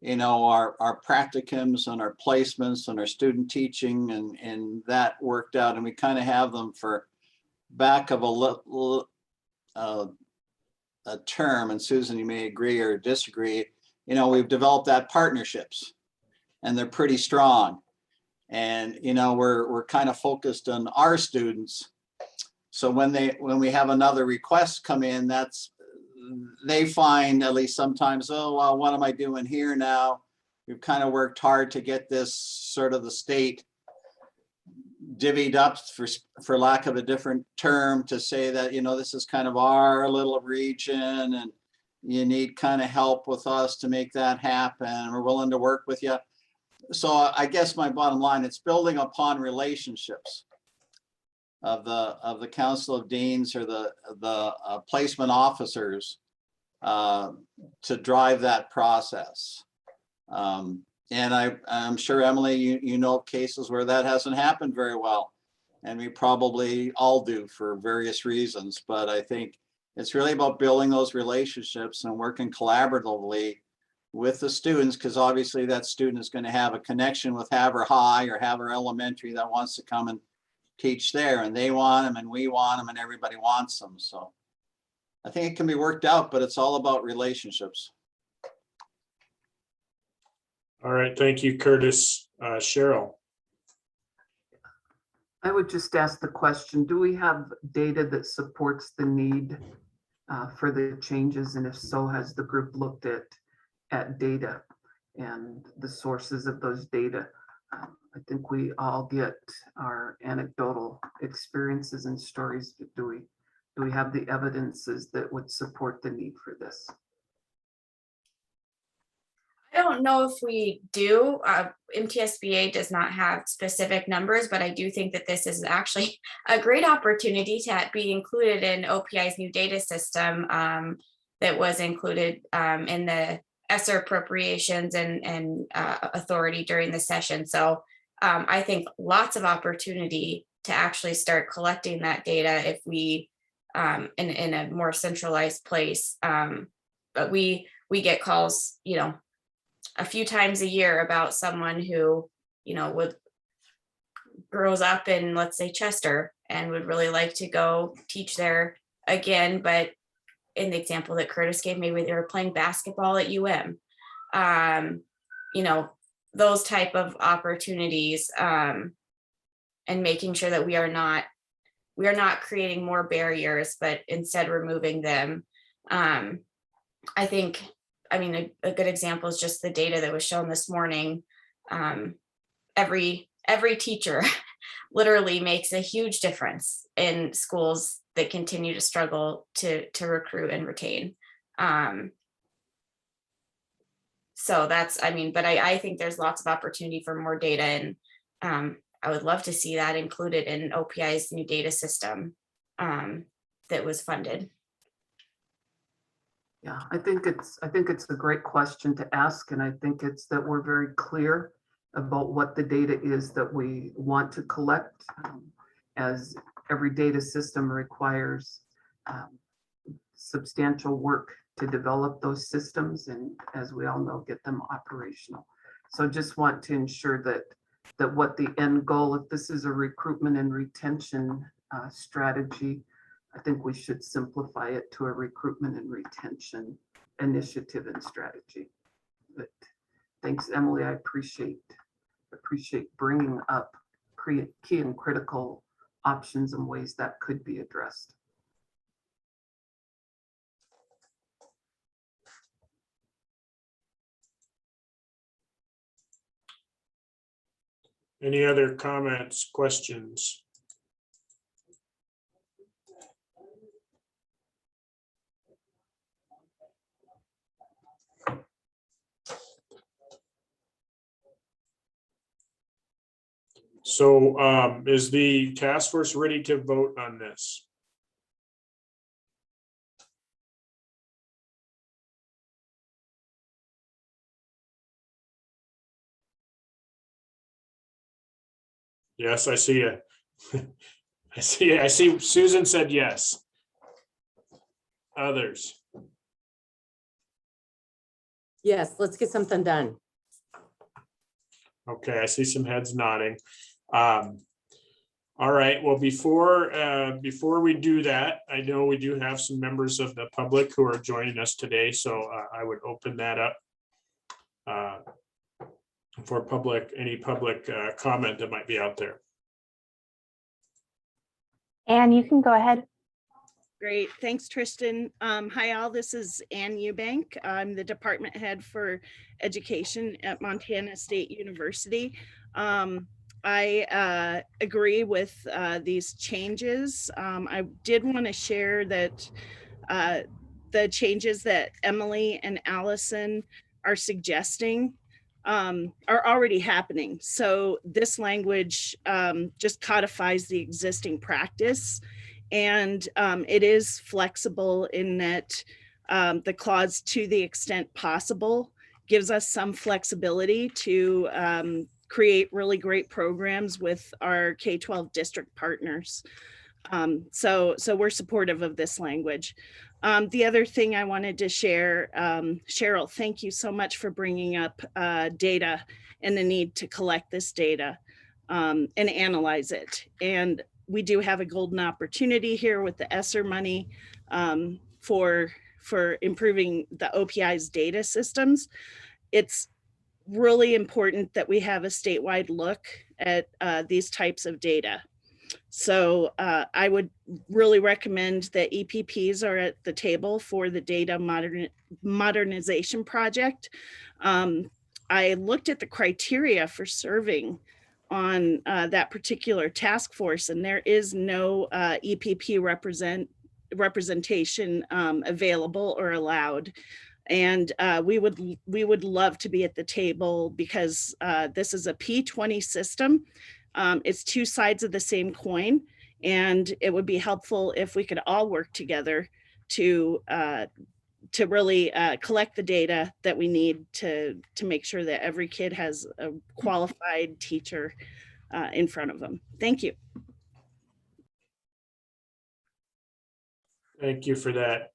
[SPEAKER 7] you know, our practicums and our placements and our student teaching, and that worked out. And we kind of have them for back of a term, and Susan, you may agree or disagree, you know, we've developed that partnerships, and they're pretty strong. And, you know, we're kind of focused on our students. So when we have another request come in, they find, at least sometimes, oh, well, what am I doing here now? We've kind of worked hard to get this sort of the state divvied up, for lack of a different term, to say that, you know, this is kind of our little region, and you need kind of help with us to make that happen. We're willing to work with you. So I guess my bottom line, it's building upon relationships of the Council of Deans or the placement officers to drive that process. And I'm sure, Emily, you know cases where that hasn't happened very well, and we probably all do for various reasons. But I think it's really about building those relationships and working collaboratively with the students, because obviously that student is going to have a connection with Havre High or Havre Elementary that wants to come and teach there, and they want them and we want them and everybody wants them. So I think it can be worked out, but it's all about relationships.
[SPEAKER 1] All right, thank you, Curtis. Cheryl.
[SPEAKER 5] I would just ask the question, do we have data that supports the need for the changes? And if so, has the group looked at data and the sources of those data? I think we all get our anecdotal experiences and stories, but do we have the evidences that would support the need for this?
[SPEAKER 10] I don't know if we do. MTSBA does not have specific numbers, but I do think that this is actually a great opportunity to be included in OPI's new data system that was included in the ESSER appropriations and authority during the session. So I think lots of opportunity to actually start collecting that data if we in a more centralized place. But we get calls, a few times a year about someone who, grows up in, let's say, Chester and would really like to go teach there again. But in the example that Curtis gave, maybe they were playing basketball at UM, those type of opportunities, and making sure that we are not creating more barriers, but instead removing them. I think, a good example is just the data that was shown this morning. Every teacher literally makes a huge difference in schools that continue to struggle to recruit and retain. So that's, but I think there's lots of opportunity for more data, and I would love to see that included in OPI's new data system that was funded.
[SPEAKER 5] Yeah, I think it's a great question to ask, and I think it's that we're very clear about what the data is that we want to collect, as every data system requires substantial work to develop those systems, and as we all know, get them operational. So just want to ensure that what the end goal, if this is a recruitment and retention strategy, I think we should simplify it to a recruitment and retention initiative and strategy. But thanks, Emily. I appreciate bringing up key and critical options and ways that could be addressed.
[SPEAKER 1] Any other comments, questions? So is the task force ready to vote on this? Yes, I see it. I see Susan said yes. Others?
[SPEAKER 13] Yes, let's get something done.
[SPEAKER 1] Okay, I see some heads nodding. All right, well, before we do that, I know we do have some members of the public who are joining us today, so I would open that up for any public comment that might be out there.
[SPEAKER 3] Anne, you can go ahead.
[SPEAKER 14] Great, thanks, Tristan. Hi all, this is Ann Eubank. I'm the department head for education at Montana State University. I agree with these changes. I did want to share that the changes that Emily and Allison are suggesting are already happening. So this language just codifies the existing practice. And it is flexible in that the clause "to the extent possible" gives us some flexibility to create really great programs with our K-12 district partners. So we're supportive of this language. The other thing I wanted to share, Cheryl, thank you so much for bringing up data and the need to collect this data and analyze it. And we do have a golden opportunity here with the ESSER money for improving the OPI's data systems. It's really important that we have a statewide look at these types of data. So I would really recommend that EPPs are at the table for the data modernization project. I looked at the criteria for serving on that particular task force, and there is no EPP representation available or allowed. And we would love to be at the table because this is a P20 system. It's two sides of the same coin, and it would be helpful if we could all work together to really collect the data that we need to make sure that every kid has a qualified teacher in front of them. Thank you.
[SPEAKER 1] Thank you for that,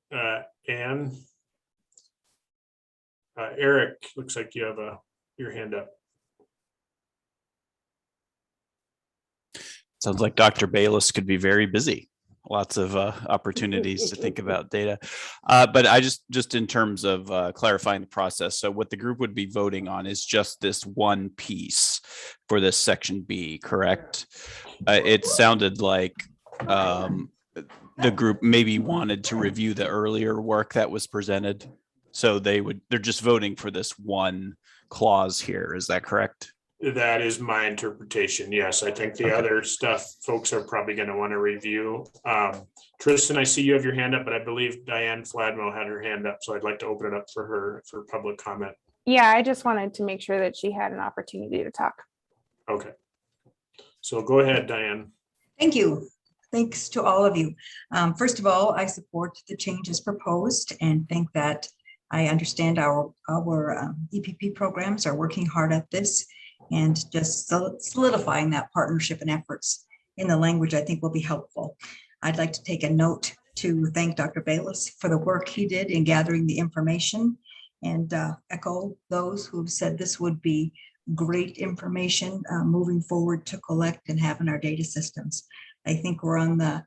[SPEAKER 1] Anne. Eric, looks like you have your hand up.
[SPEAKER 2] Sounds like Dr. Bayless could be very busy. Lots of opportunities to think about data. But I just in terms of clarifying the process. So what the group would be voting on is just this one piece for this section B, correct? It sounded like the group maybe wanted to review the earlier work that was presented. So they're just voting for this one clause here. Is that correct?
[SPEAKER 1] That is my interpretation. Yes, I think the other stuff folks are probably going to want to review. Tristan, I see you have your hand up, but I believe Diane Fladmo had her hand up. So I'd like to open it up for her for public comment.
[SPEAKER 3] Yeah, I just wanted to make sure that she had an opportunity to talk.
[SPEAKER 1] Okay. So go ahead, Diane.
[SPEAKER 15] Thank you. Thanks to all of you. First of all, I support the changes proposed and think that I understand our EPP programs are working hard at this, and just solidifying that partnership and efforts in the language I think will be helpful. I'd like to take a note to thank Dr. Bayless for the work he did in gathering the information, and echo those who've said this would be great information moving forward to collect and have in our data systems. I think we're on the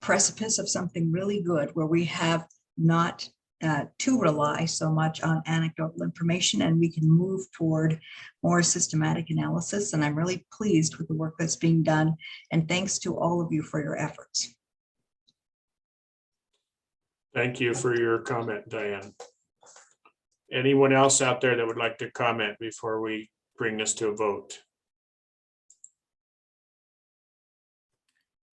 [SPEAKER 15] precipice of something really good where we have not to rely so much on anecdotal information, and we can move toward more systematic analysis. And I'm really pleased with the work that's being done. And thanks to all of you for your efforts.
[SPEAKER 1] Thank you for your comment, Diane. Anyone else out there that would like to comment before we bring this to a vote?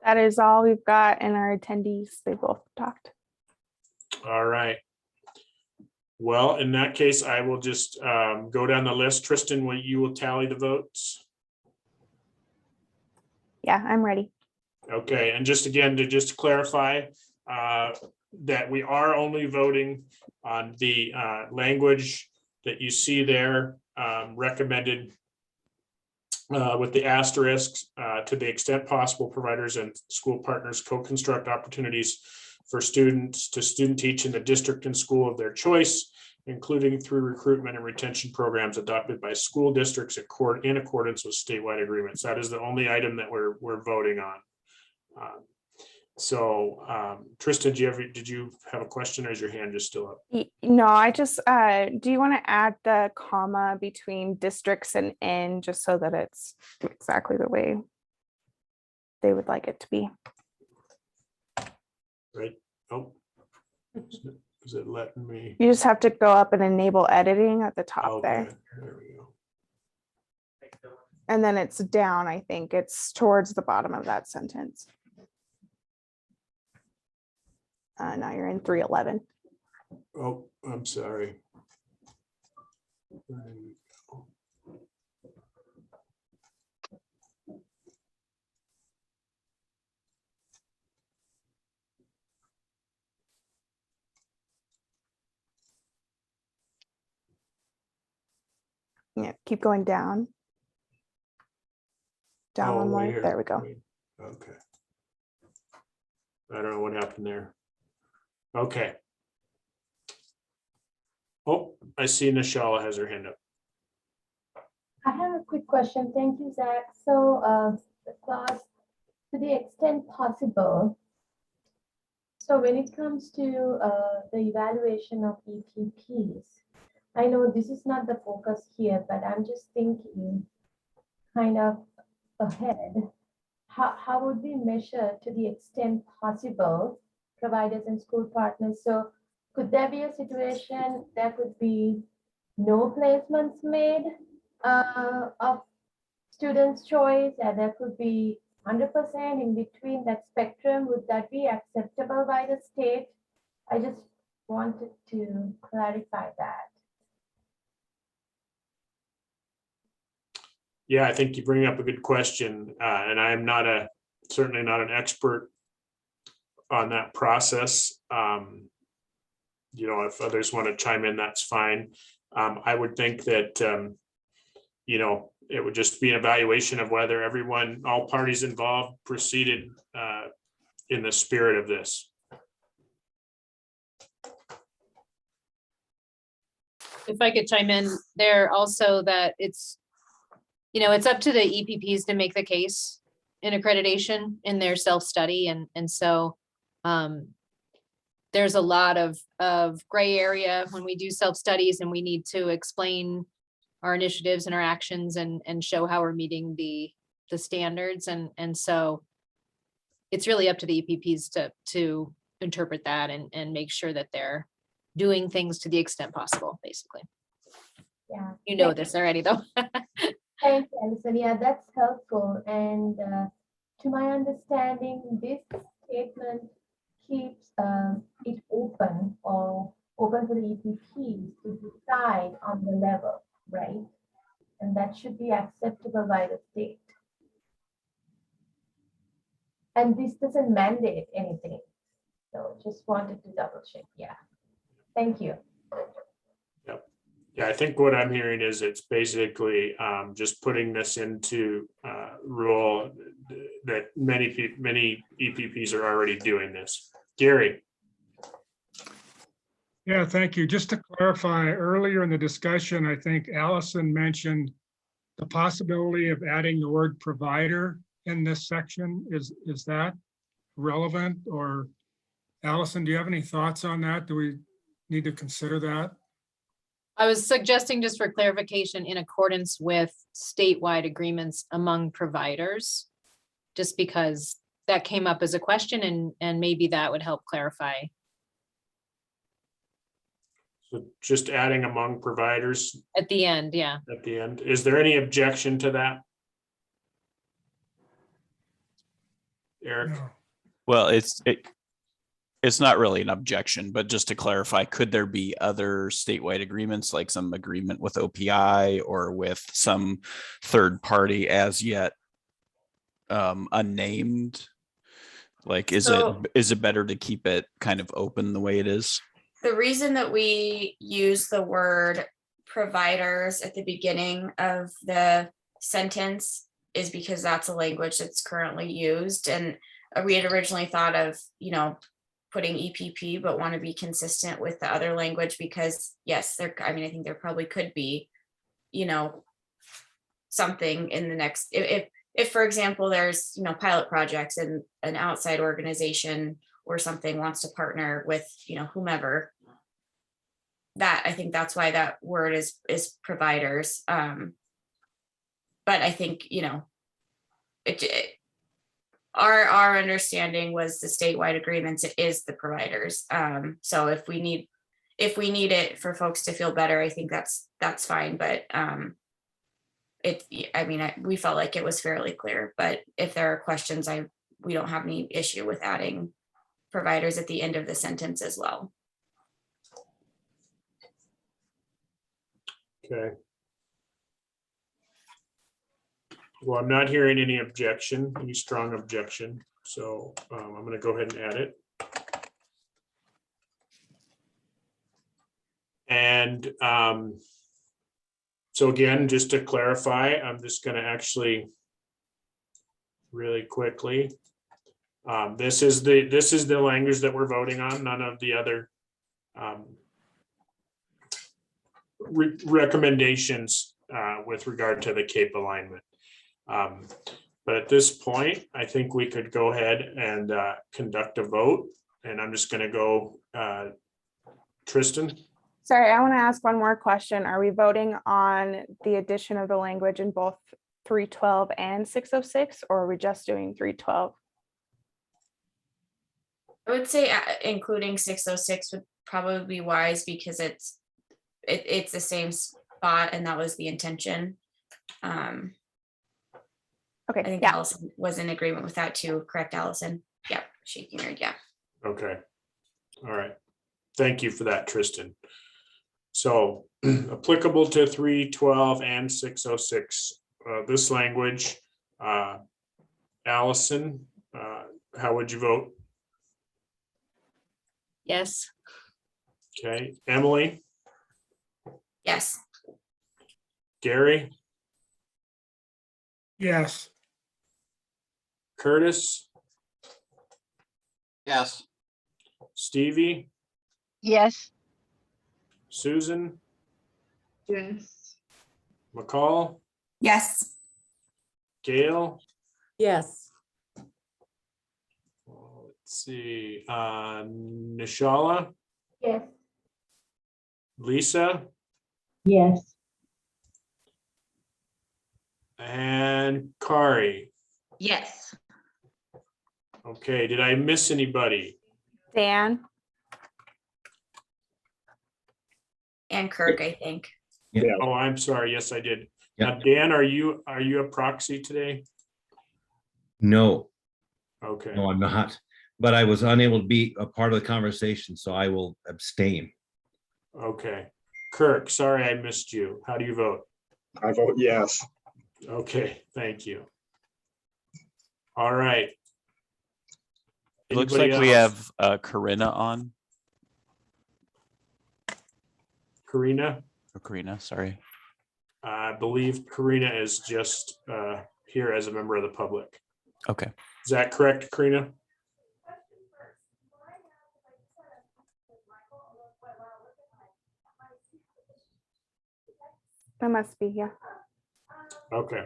[SPEAKER 3] That is all we've got in our attendees. They both talked.
[SPEAKER 1] All right. Well, in that case, I will just go down the list. Tristan, you will tally the votes?
[SPEAKER 3] Yeah, I'm ready.
[SPEAKER 1] Okay, and just again, to just clarify that we are only voting on the language that you see there recommended with the asterisks to the extent possible, providers and school partners co-construct opportunities for students to student teach in the district and school of their choice, including through recruitment and retention programs adopted by school districts in accordance with statewide agreements. That is the only item that we're voting on. Tristan, did you have a question, or is your hand just still up?
[SPEAKER 3] No, I just, do you want to add the comma between districts and in, just so that it's exactly the way they would like it to be?
[SPEAKER 1] Right. Oh, is it letting me?
[SPEAKER 3] You just have to go up and enable editing at the top there.
[SPEAKER 1] There we go.
[SPEAKER 3] And then it's down, I think it's towards the bottom of that sentence. Now you're in 311.
[SPEAKER 1] Oh, I'm sorry.
[SPEAKER 3] Yeah, keep going down. Down one more.
[SPEAKER 1] Right here.
[SPEAKER 3] There we go.
[SPEAKER 1] Okay. I don't know what happened there. Okay. Oh, I see Nishala has her hand up.
[SPEAKER 16] I have a quick question. Thank you, Zach. So, the class, to the extent possible, so when it comes to the evaluation of EPPs, I know this is not the focus here, but I'm just thinking kind of ahead. How would we measure to the extent possible providers and school partners? So could there be a situation there could be no placements made of students' choice, and there could be 100% in between that spectrum? Would that be acceptable by the state? I just wanted to clarify that.
[SPEAKER 1] Yeah, I think you bring up a good question, and I am certainly not an expert on that process. If others want to chime in, that's fine. I would think that, it would just be an evaluation of whether all parties involved proceeded in the spirit of this.
[SPEAKER 4] If I could chime in there also, that it's up to the EPPs to make the case in accreditation in their self-study. And so there's a lot of gray area when we do self-studies, and we need to explain our initiatives and our actions and show how we're meeting the standards. And so it's really up to the EPPs to interpret that and make sure that they're doing things to the extent possible, basically.
[SPEAKER 16] Yeah.
[SPEAKER 4] You know this already, though.
[SPEAKER 16] Thanks, Alison. Yeah, that's helpful. And to my understanding, this statement keeps it open for the EPPs to decide on the level, right? And that should be acceptable by the state. And this doesn't mandate anything. So just wanted to double check. Yeah. Thank you.
[SPEAKER 1] Yeah, I think what I'm hearing is it's basically just putting this into rule that many EPPs are already doing this. Gary.
[SPEAKER 8] Yeah, thank you. Just to clarify, earlier in the discussion, I think Allison mentioned the possibility of adding the word provider in this section. Is that relevant? Or Allison, do you have any thoughts on that? Do we need to consider that?
[SPEAKER 4] I was suggesting, just for clarification, in accordance with statewide agreements among providers, just because that came up as a question, and maybe that would help clarify.
[SPEAKER 1] So just adding among providers
[SPEAKER 4] At the end, yeah.
[SPEAKER 1] at the end. Is there any objection to that? Eric?
[SPEAKER 8] No.
[SPEAKER 2] Well, it's not really an objection, but just to clarify, could there be other statewide agreements, like some agreement with OPI or with some third party as yet unnamed? Like, is it better to keep it kind of open the way it is?
[SPEAKER 10] The reason that we use the word providers at the beginning of the sentence is because that's a language that's currently used. And we had originally thought of, putting EPP, but want to be consistent with the other language because yes, I think there probably could be, something in the next, if for example, there's, pilot projects and an outside organization or something wants to partner with, whomever, that I think that's why that word is providers. But I think, our understanding was the statewide agreements, it is the providers. So if we need it for folks to feel better, I think that's fine. But we felt like it was fairly clear, but if there are questions, we don't have any issue with adding providers at the end of the sentence as well.
[SPEAKER 1] Okay. Well, I'm not hearing any strong objection. So I'm going to go ahead and add it. And so again, just to clarify, I'm just going to actually really quickly This is the language that we're voting on, none of the other recommendations with regard to the CAPE alignment. But at this point, I think we could go ahead and conduct a vote, and I'm just gonna go, Tristan.
[SPEAKER 3] Sorry, I want to ask one more question. Are we voting on the addition of the language in both 312 and 606, or are we just doing 312?
[SPEAKER 10] I would say including 606 would probably be wise because it's the same spot and that was the intention.
[SPEAKER 3] Okay,
[SPEAKER 10] I think
[SPEAKER 3] yeah.
[SPEAKER 10] Allison was in agreement with that too, correct, Allison? Yeah, shaking her head, yeah.
[SPEAKER 1] Okay. All right. Thank you for that, Tristan. So applicable to 312 and 606, this language, Allison, how would you vote?
[SPEAKER 4] Yes.
[SPEAKER 1] Okay, Emily,
[SPEAKER 10] Yes.
[SPEAKER 1] Gary,
[SPEAKER 8] Yes.
[SPEAKER 1] Curtis,
[SPEAKER 7] Yes.
[SPEAKER 1] Stevie,
[SPEAKER 9] Yes.
[SPEAKER 1] Susan,
[SPEAKER 12] Yes.
[SPEAKER 1] McCall,
[SPEAKER 10] Yes.
[SPEAKER 1] Gail.
[SPEAKER 13] Yes.
[SPEAKER 1] Let's see, Nishala,
[SPEAKER 16] Yes.
[SPEAKER 1] Lisa,
[SPEAKER 16] Yes.
[SPEAKER 1] and Kari.
[SPEAKER 10] Yes.
[SPEAKER 1] Okay, did I miss anybody?
[SPEAKER 3] Dan,
[SPEAKER 10] And Kirk, I think.
[SPEAKER 11] Yeah.
[SPEAKER 1] Oh, I'm sorry. Yes, I did.
[SPEAKER 17] Yeah.
[SPEAKER 1] Dan, are you a proxy today?
[SPEAKER 17] No,
[SPEAKER 1] Okay,
[SPEAKER 17] no, I'm not. But I was unable to be a part of the conversation, so I will abstain.
[SPEAKER 1] okay. Kirk, sorry I missed you. How do you vote?
[SPEAKER 11] I vote yes.
[SPEAKER 1] Okay, thank you. All right.
[SPEAKER 2] It looks
[SPEAKER 1] Anybody
[SPEAKER 2] like we
[SPEAKER 1] else?
[SPEAKER 2] have Karina on.
[SPEAKER 1] Karina,
[SPEAKER 2] Or Karina, sorry.
[SPEAKER 1] I believe Karina is just here as a member of the public.
[SPEAKER 2] Okay.
[SPEAKER 1] Is that correct, Karina?
[SPEAKER 3] that must be, yeah.
[SPEAKER 1] Okay.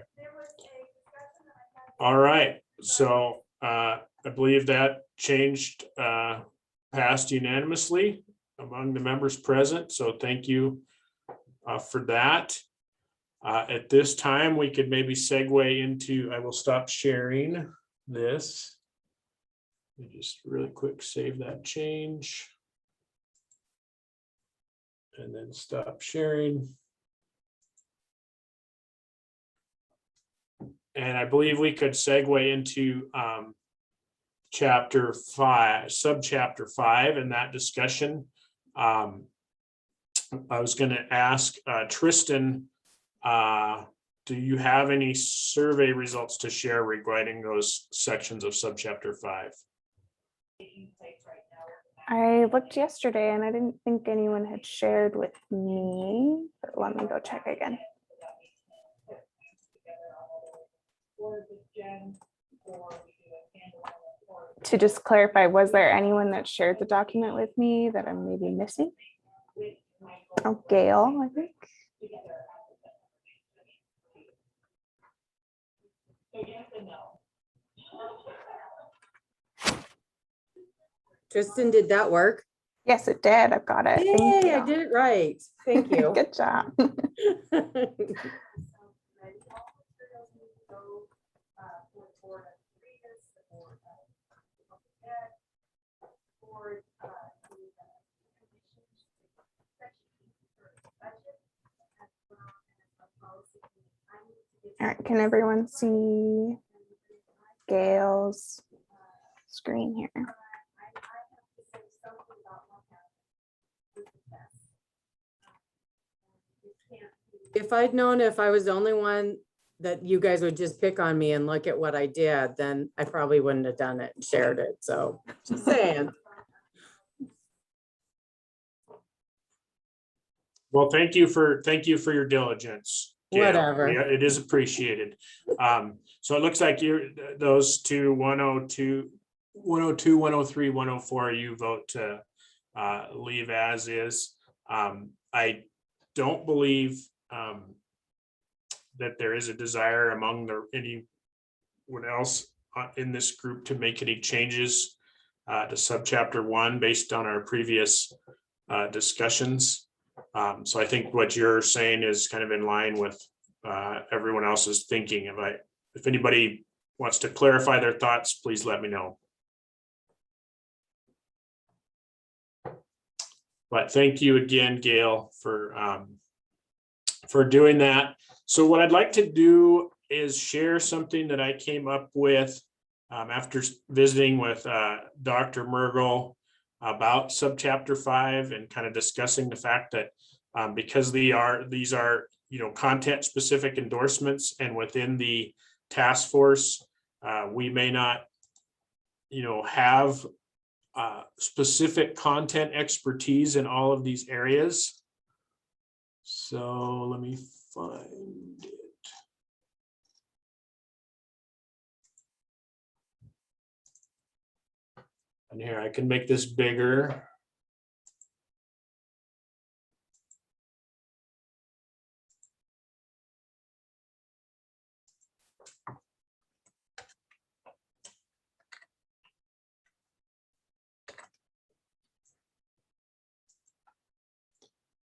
[SPEAKER 1] All right, so I believe that changed, passed unanimously among the members present, so thank you for that. At this time, we could maybe segue into, I will stop sharing this. Let me just really quick save that change. And then stop sharing. And I believe we could segue into chapter 5, subchapter 5 in that discussion. I was going to ask Tristan, do you have any survey results to share regarding those sections of subchapter 5?
[SPEAKER 3] I looked yesterday and I didn't think anyone had shared with me, but let me go check again. To just clarify, was there anyone that shared the document with me that I'm maybe missing? Oh, Gail, I think.
[SPEAKER 13] Tristan, did that work?
[SPEAKER 3] Yes, it did. I've got it. Thank
[SPEAKER 13] Yay, I
[SPEAKER 3] you.
[SPEAKER 13] did it right. Thank you.
[SPEAKER 3] Good job. All right, can everyone see Gail's screen here?
[SPEAKER 13] If I'd known if I was the only one that you guys would just pick on me and look at what I did, then I probably wouldn't have done it and shared it. So just saying.
[SPEAKER 1] Well, thank you for your diligence. Gail.
[SPEAKER 13] Whatever.
[SPEAKER 1] Yeah, it is appreciated. So it looks like those two 102, 102, 103, 104, you vote to leave as is. I don't believe that there is a desire among anyone else in this group to make any changes to subchapter 1 based on our previous discussions. So I think what you're saying is kind of in line with everyone else's thinking. If anybody wants to clarify their thoughts, please let me know. But thank you again, Gail, for doing that. So what I'd like to do is share something that I came up with after visiting with Dr. Mergel about subchapter 5 and kind of discussing the fact that because these are content specific endorsements, and within the task force we may not have specific content expertise in all of these areas. So let me find it. And here, I can make this bigger.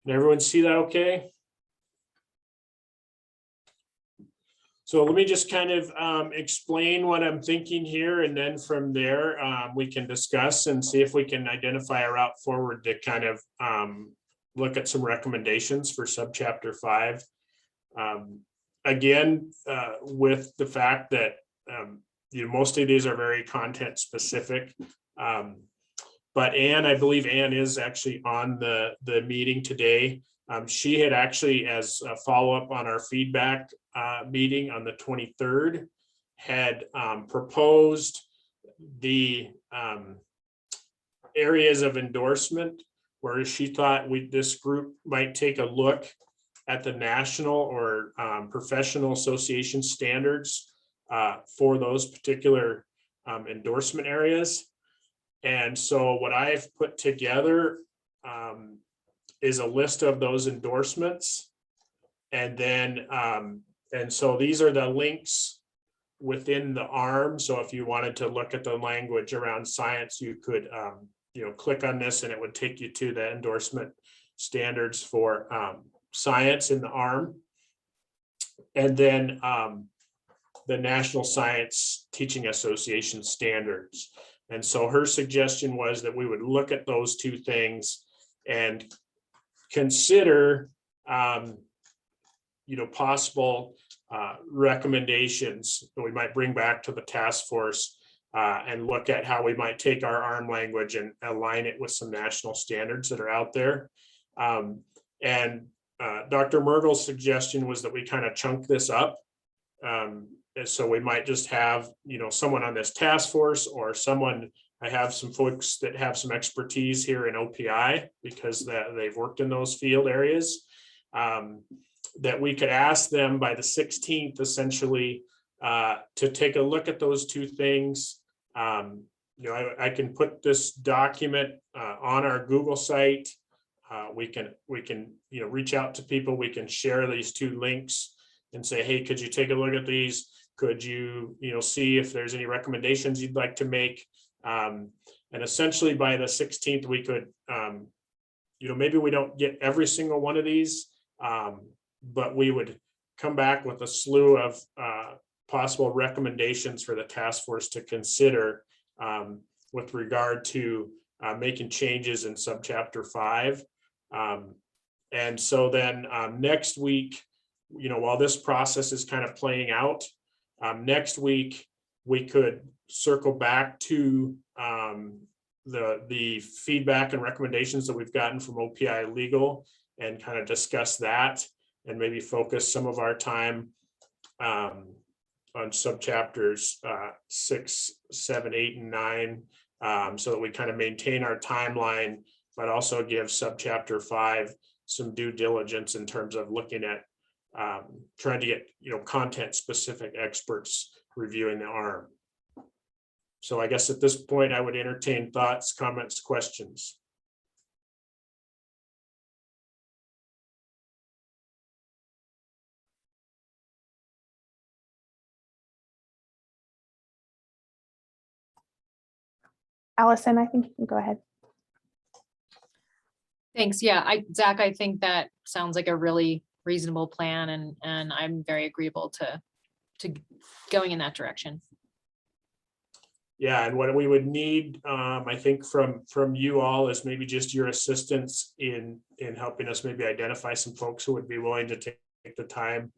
[SPEAKER 1] Can everyone see that okay? So let me just kind of explain what I'm thinking here, and then from there we can discuss and see if we can identify a route forward to kind of look at some recommendations for subchapter 5. Again, with the fact that most of these are very content specific. But Anne, I believe Anne is actually on the meeting today. She had actually, as a follow-up on our feedback meeting on the 23rd, had proposed the areas of endorsement where she thought this group might take a look at the national or professional association standards for those particular endorsement areas. And so what I've put together is a list of those endorsements. And then, and so these are the links within the ARM. So if you wanted to look at the language around science, you could, click on this and it would take you to the endorsement standards for science in the ARM. And then the National Science Teaching Association standards. And so her suggestion was that we would look at those two things and consider, possible recommendations that we might bring back to the task force and look at how we might take our ARM language and align it with some national standards that are out there. And Dr. Mergel's suggestion was that we kind of chunk this up. And so we might just have, someone on this task force, or someone, I have some folks that have some expertise here in OPI because they've worked in those field areas, that we could ask them by the 16th, essentially, to take a look at those two things. I can put this document on our Google site. We can reach out to people. We can share these two links and say, hey, could you take a look at these? Could you, see if there's any recommendations you'd like to make? And essentially by the 16th, we could, maybe we don't get every single one of these, but we would come back with a slew of possible recommendations for the task force to consider with regard to making changes in subchapter 5. And so then next week, while this process is kind of playing out, next week we could circle back to the feedback and recommendations that we've gotten from OPI Legal and kind of discuss that, and maybe focus some of our time on subchapters 6, 7, 8, and 9, so that we kind of maintain our timeline, but also give subchapter 5 some due diligence in terms of looking at trying to get content specific experts reviewing the ARM. So I guess at this point, I would entertain thoughts, comments, questions.
[SPEAKER 3] Allison, I think you can go ahead.
[SPEAKER 4] Thanks. Yeah, Zach, I think that sounds like a really reasonable plan, and I'm very agreeable to going in that direction.
[SPEAKER 1] Yeah, and what we would need, I think from you all is maybe just your assistance in helping us maybe identify some folks who would be willing to take the time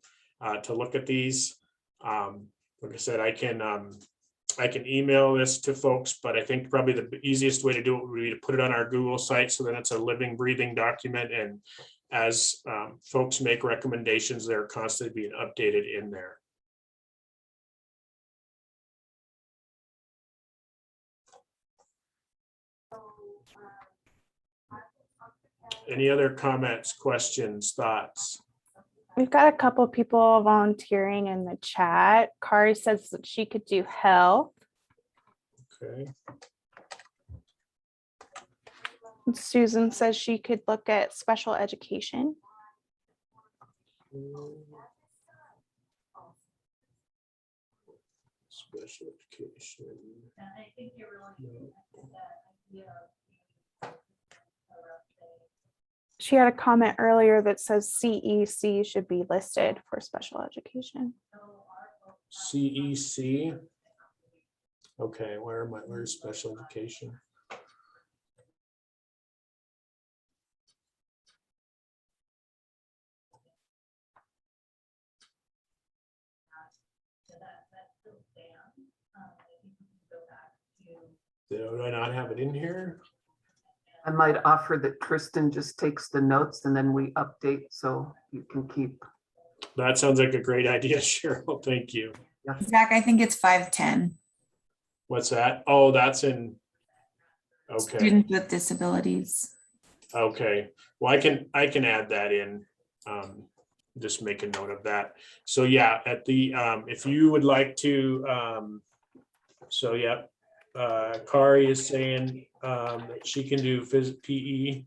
[SPEAKER 1] to look at these. Like I said, I can email this to folks, but I think probably the easiest way to do it would be to put it on our Google site so that it's a living, breathing document. And as folks make recommendations, they're constantly being updated in there. Any other comments, questions, thoughts?
[SPEAKER 3] We've got a couple people volunteering in the chat. Kari says that she could do health.
[SPEAKER 1] Okay.
[SPEAKER 3] And Susan says she could look at special education.
[SPEAKER 1] Special education.
[SPEAKER 3] She had a comment earlier that says CEC should be listed for special education.
[SPEAKER 1] CEC. Okay, where's special education? Do I not have it in here?
[SPEAKER 5] I might offer that Tristan just takes the notes and then we update so you can keep.
[SPEAKER 1] That sounds like a great idea, Cheryl. Thank you.
[SPEAKER 18] Zach, I think it's 510.
[SPEAKER 1] What's that? Oh, that's in. Okay.
[SPEAKER 18] Students with disabilities.
[SPEAKER 1] Okay. Well, I can add that in. Just make a note of that. So yeah, at the if you would like to so yeah, Kari is saying that she can do PE.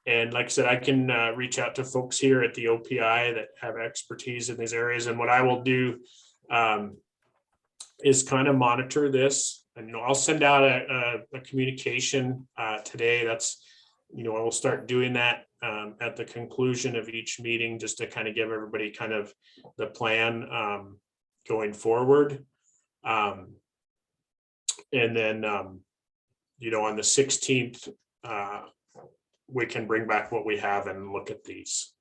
[SPEAKER 1] And like I said, I can reach out to folks here at the OPI that have expertise in these areas. And what I will do is kind of monitor this. And I'll send out a communication today. That's, I will start doing that at the conclusion of each meeting, just to kind of give everybody kind of the plan going forward. And then, on the 16th, we can bring back what we have and look at these.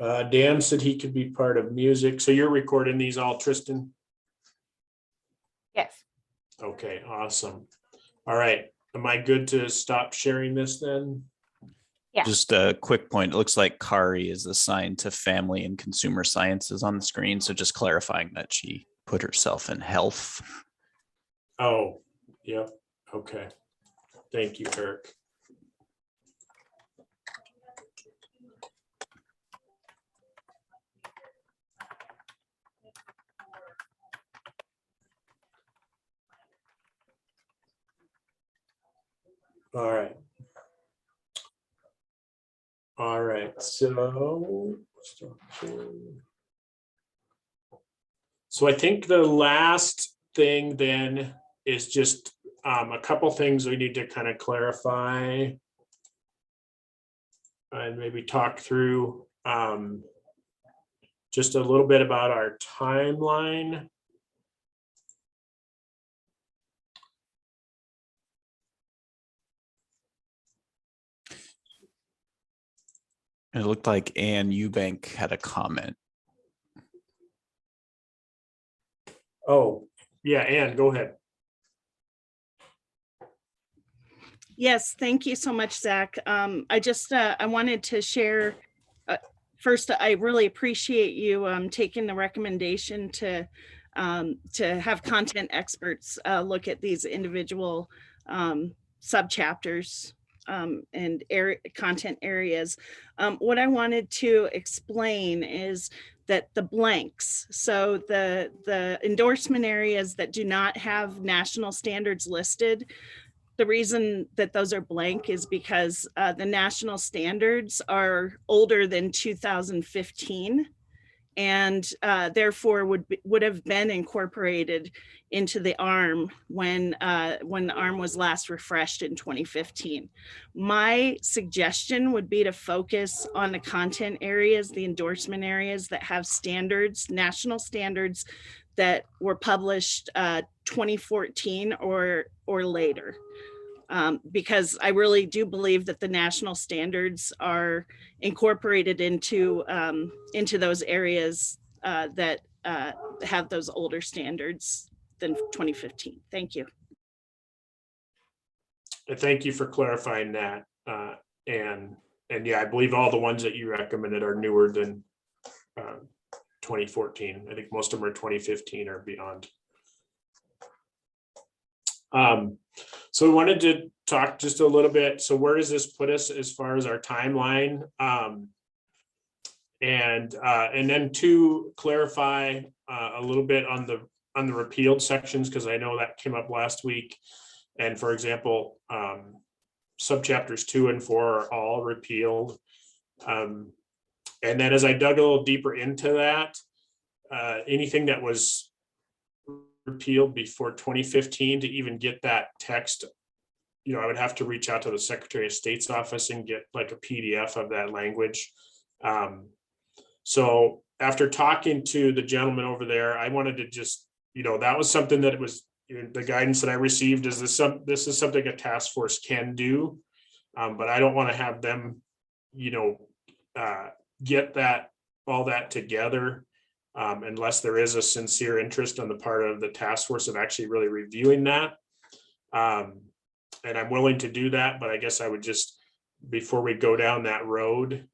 [SPEAKER 1] Dan said he could be part of music. So you're recording these all, Tristan?
[SPEAKER 3] Yes.
[SPEAKER 1] Okay, awesome. All right. Am I good to stop sharing this then?
[SPEAKER 3] Yeah.
[SPEAKER 2] Just a quick point. It looks like Kari is assigned to family and consumer sciences on the screen. So just clarifying that she put herself in health.
[SPEAKER 1] Oh, yeah. Okay. Thank you, Eric. All right. All right. So I think the last thing then is just a couple things we need to kind of clarify and maybe talk through just a little bit about our timeline.
[SPEAKER 2] It looked like Ann Eubank had a comment.
[SPEAKER 1] Oh, yeah, Ann, go ahead.
[SPEAKER 14] Yes, thank you so much, Zach. I wanted to share, first, I really appreciate you taking the recommendation to have content experts look at these individual subchapters and content areas. What I wanted to explain is that the blanks, so the endorsement areas that do not have national standards listed, the reason that those are blank is because the national standards are older than 2015 and therefore would have been incorporated into the ARM when the ARM was last refreshed in 2015. My suggestion would be to focus on the content areas, the endorsement areas that have standards, national standards that were published 2014 or later. Because I really do believe that the national standards are incorporated into those areas that have those older standards than 2015. Thank you.
[SPEAKER 1] Thank you for clarifying that. And yeah, I believe all the ones that you recommended are newer than 2014. I think most of them are 2015 or beyond. So we wanted to talk just a little bit. So where does this put us as far as our timeline? And then to clarify a little bit on the repealed sections, because I know that came up last week. And for example, subchapters 2 and 4 are all repealed. And then as I dug a little deeper into that, anything that was repealed before 2015 to even get that text, I would have to reach out to the Secretary of State's office and get like a PDF of that language. So after talking to the gentleman over there, I wanted to just, that was something that was the guidance that I received is this is something a task force can do, but I don't want to have them, get all that together unless there is a sincere interest on the part of the task force of actually really reviewing that. And I'm willing to do that, but I guess I would just, before we go down that road,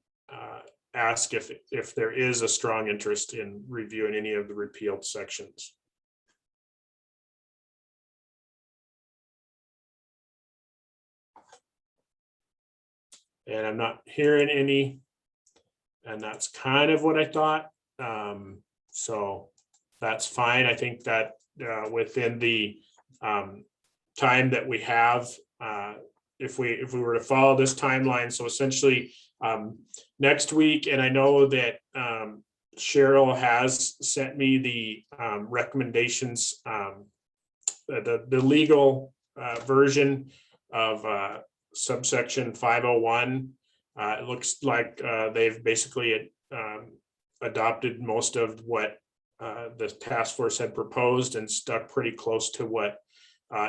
[SPEAKER 1] ask if there is a strong interest in reviewing any of the repealed sections. And I'm not hearing any, and that's kind of what I thought. So that's fine. I think that within the time that we have, if we were to follow this timeline, so essentially next week, and I know that Cheryl has sent me the recommendations, the legal version of subsection 501. It looks like they've basically adopted most of what the task force had proposed and stuck pretty close to what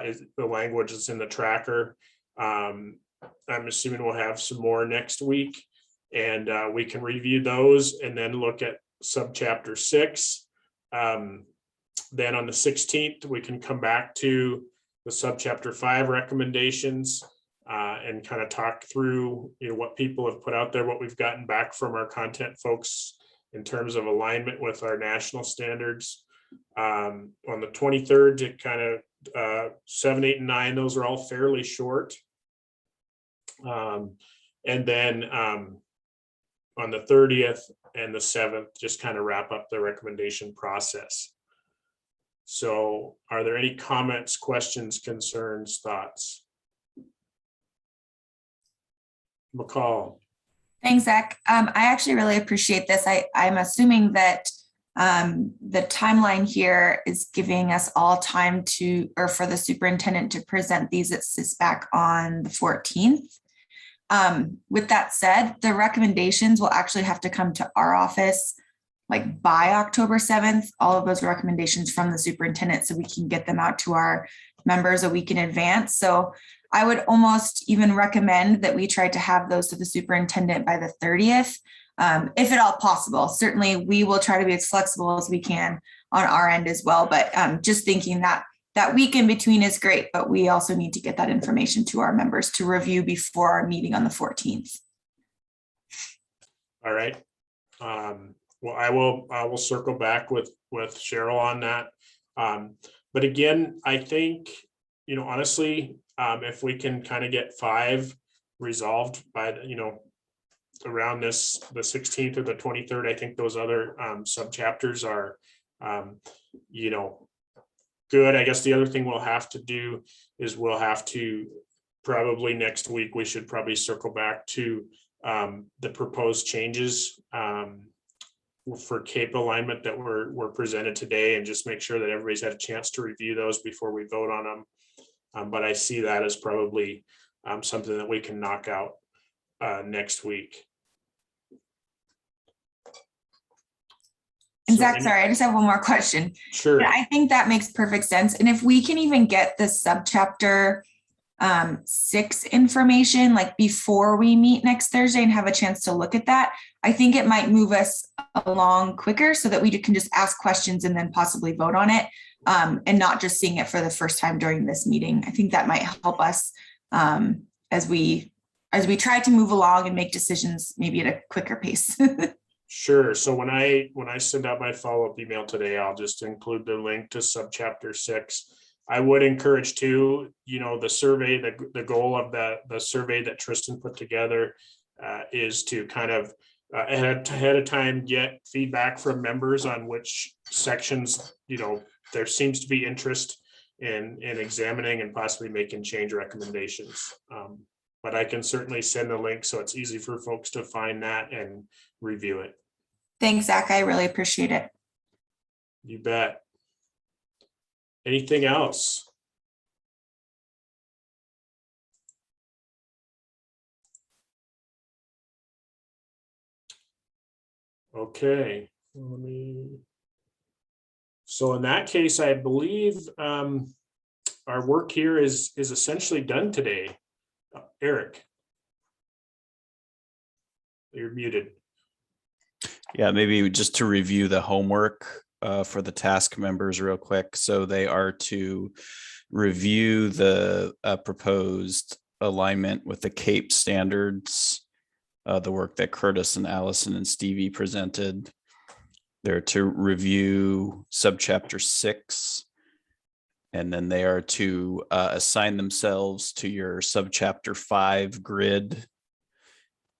[SPEAKER 1] is the language that's in the tracker. I'm assuming we'll have some more next week, and we can review those and then look at subchapter 6. Then on the 16th, we can come back to the subchapter 5 recommendations and kind of talk through what people have put out there, what we've gotten back from our content folks in terms of alignment with our national standards. On the 23rd, to kind of 7, 8, and 9, those are all fairly short. And then on the 30th and the 7th, just kind of wrap up the recommendation process. So are there any comments, questions, concerns, thoughts? McCall.
[SPEAKER 18] Thanks, Zach. I actually really appreciate this. I'm assuming that the timeline here is giving us all time for the superintendent to present these at SISBAC on the 14th. With that said, the recommendations will actually have to come to our office like by October 7th, all of those recommendations from the superintendent, so we can get them out to our members a week in advance. So I would almost even recommend that we try to have those to the superintendent by the 30th, if at all possible. Certainly, we will try to be as flexible as we can on our end as well. But just thinking that week in between is great, but we also need to get that information to our members to review before our meeting on the 14th.
[SPEAKER 1] All right. Well, I will circle back with Cheryl on that. But again, I think, honestly, if we can kind of get 5 resolved by, around the 16th or the 23rd. I think those other subchapters are, good. I guess the other thing we'll have to do is we'll have to probably next week, we should probably circle back to the proposed changes for CAPE alignment that were presented today, and just make sure that everybody's had a chance to review those before we vote on them. But I see that as probably something that we can knock out next week.
[SPEAKER 18] And
[SPEAKER 1] So
[SPEAKER 18] Zach, sorry, I just have one more question.
[SPEAKER 1] Sure.
[SPEAKER 18] I think that makes perfect sense. And if we can even get the subchapter 6 information, like before we meet next Thursday and have a chance to look at that, I think it might move us along quicker so that we can just ask questions and then possibly vote on it, and not just seeing it for the first time during this meeting. I think that might help us as we try to move along and make decisions maybe at a quicker pace.
[SPEAKER 1] Sure. So when I send out my follow-up email today, I'll just include the link to subchapter 6. I would encourage too, the survey, the goal of the survey that Tristan put together is to kind of ahead of time get feedback from members on which sections, there seems to be interest in examining and possibly making change recommendations. But I can certainly send a link so it's easy for folks to find that and review it.
[SPEAKER 18] Thanks, Zach. I really appreciate it.
[SPEAKER 1] You bet. Anything else? Okay. So in that case, I believe our work here is essentially done today. Eric, you're muted.
[SPEAKER 2] Yeah, maybe just to review the homework for the task members real quick. So they are to review the proposed alignment with the CAPE standards, the work that Curtis and Allison and Stevie presented. They're to review subchapter 6, and then they are to assign themselves to your subchapter 5 grid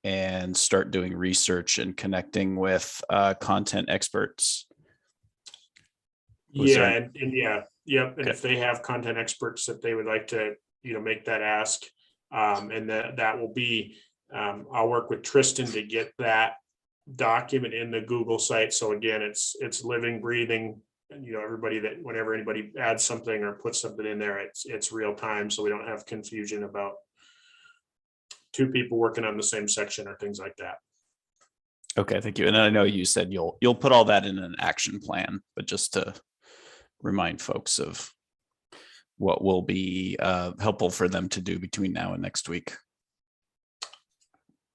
[SPEAKER 2] and start doing research and connecting with content experts.
[SPEAKER 1] Yeah, and yeah, yep. And if they have content experts that they would like to, make that ask, and that will be, I'll work with Tristan to get that document in the Google site. So again, it's living, breathing, and everybody that whenever anybody adds something or puts something in there, it's real time. So we don't have confusion about 2 people working on the same section or things like that.
[SPEAKER 2] Okay, thank you. And I know you said you'll put all that in an action plan, but just to remind folks of what will be helpful for them to do between now and next week.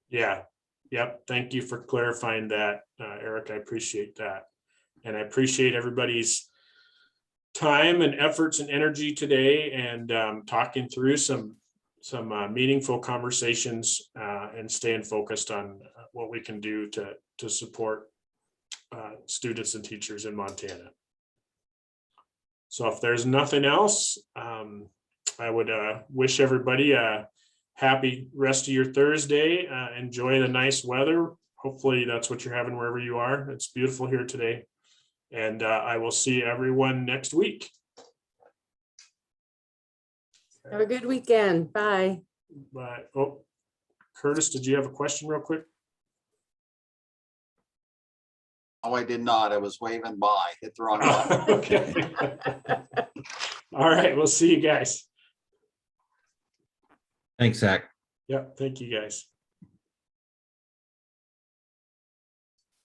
[SPEAKER 1] Yeah. Yep. Thank you for clarifying that, Eric. I appreciate that. And I appreciate everybody's time and efforts and energy today, and talking through some meaningful conversations and staying focused on what we can do to support students and teachers in Montana. So if there's nothing else, I would wish everybody a happy rest of your Thursday. Enjoy the nice weather. Hopefully that's what you're having wherever you are. It's beautiful here today. And I will see everyone next week.
[SPEAKER 13] Have a good weekend. Bye.
[SPEAKER 1] Bye. Oh, Curtis, did you have a question real quick?
[SPEAKER 7] Oh, I did not. I was waving by. Hit the wrong button.
[SPEAKER 1] Okay. All right. We'll see you guys.
[SPEAKER 17] Thanks, Zach.
[SPEAKER 1] Yeah. Thank you guys.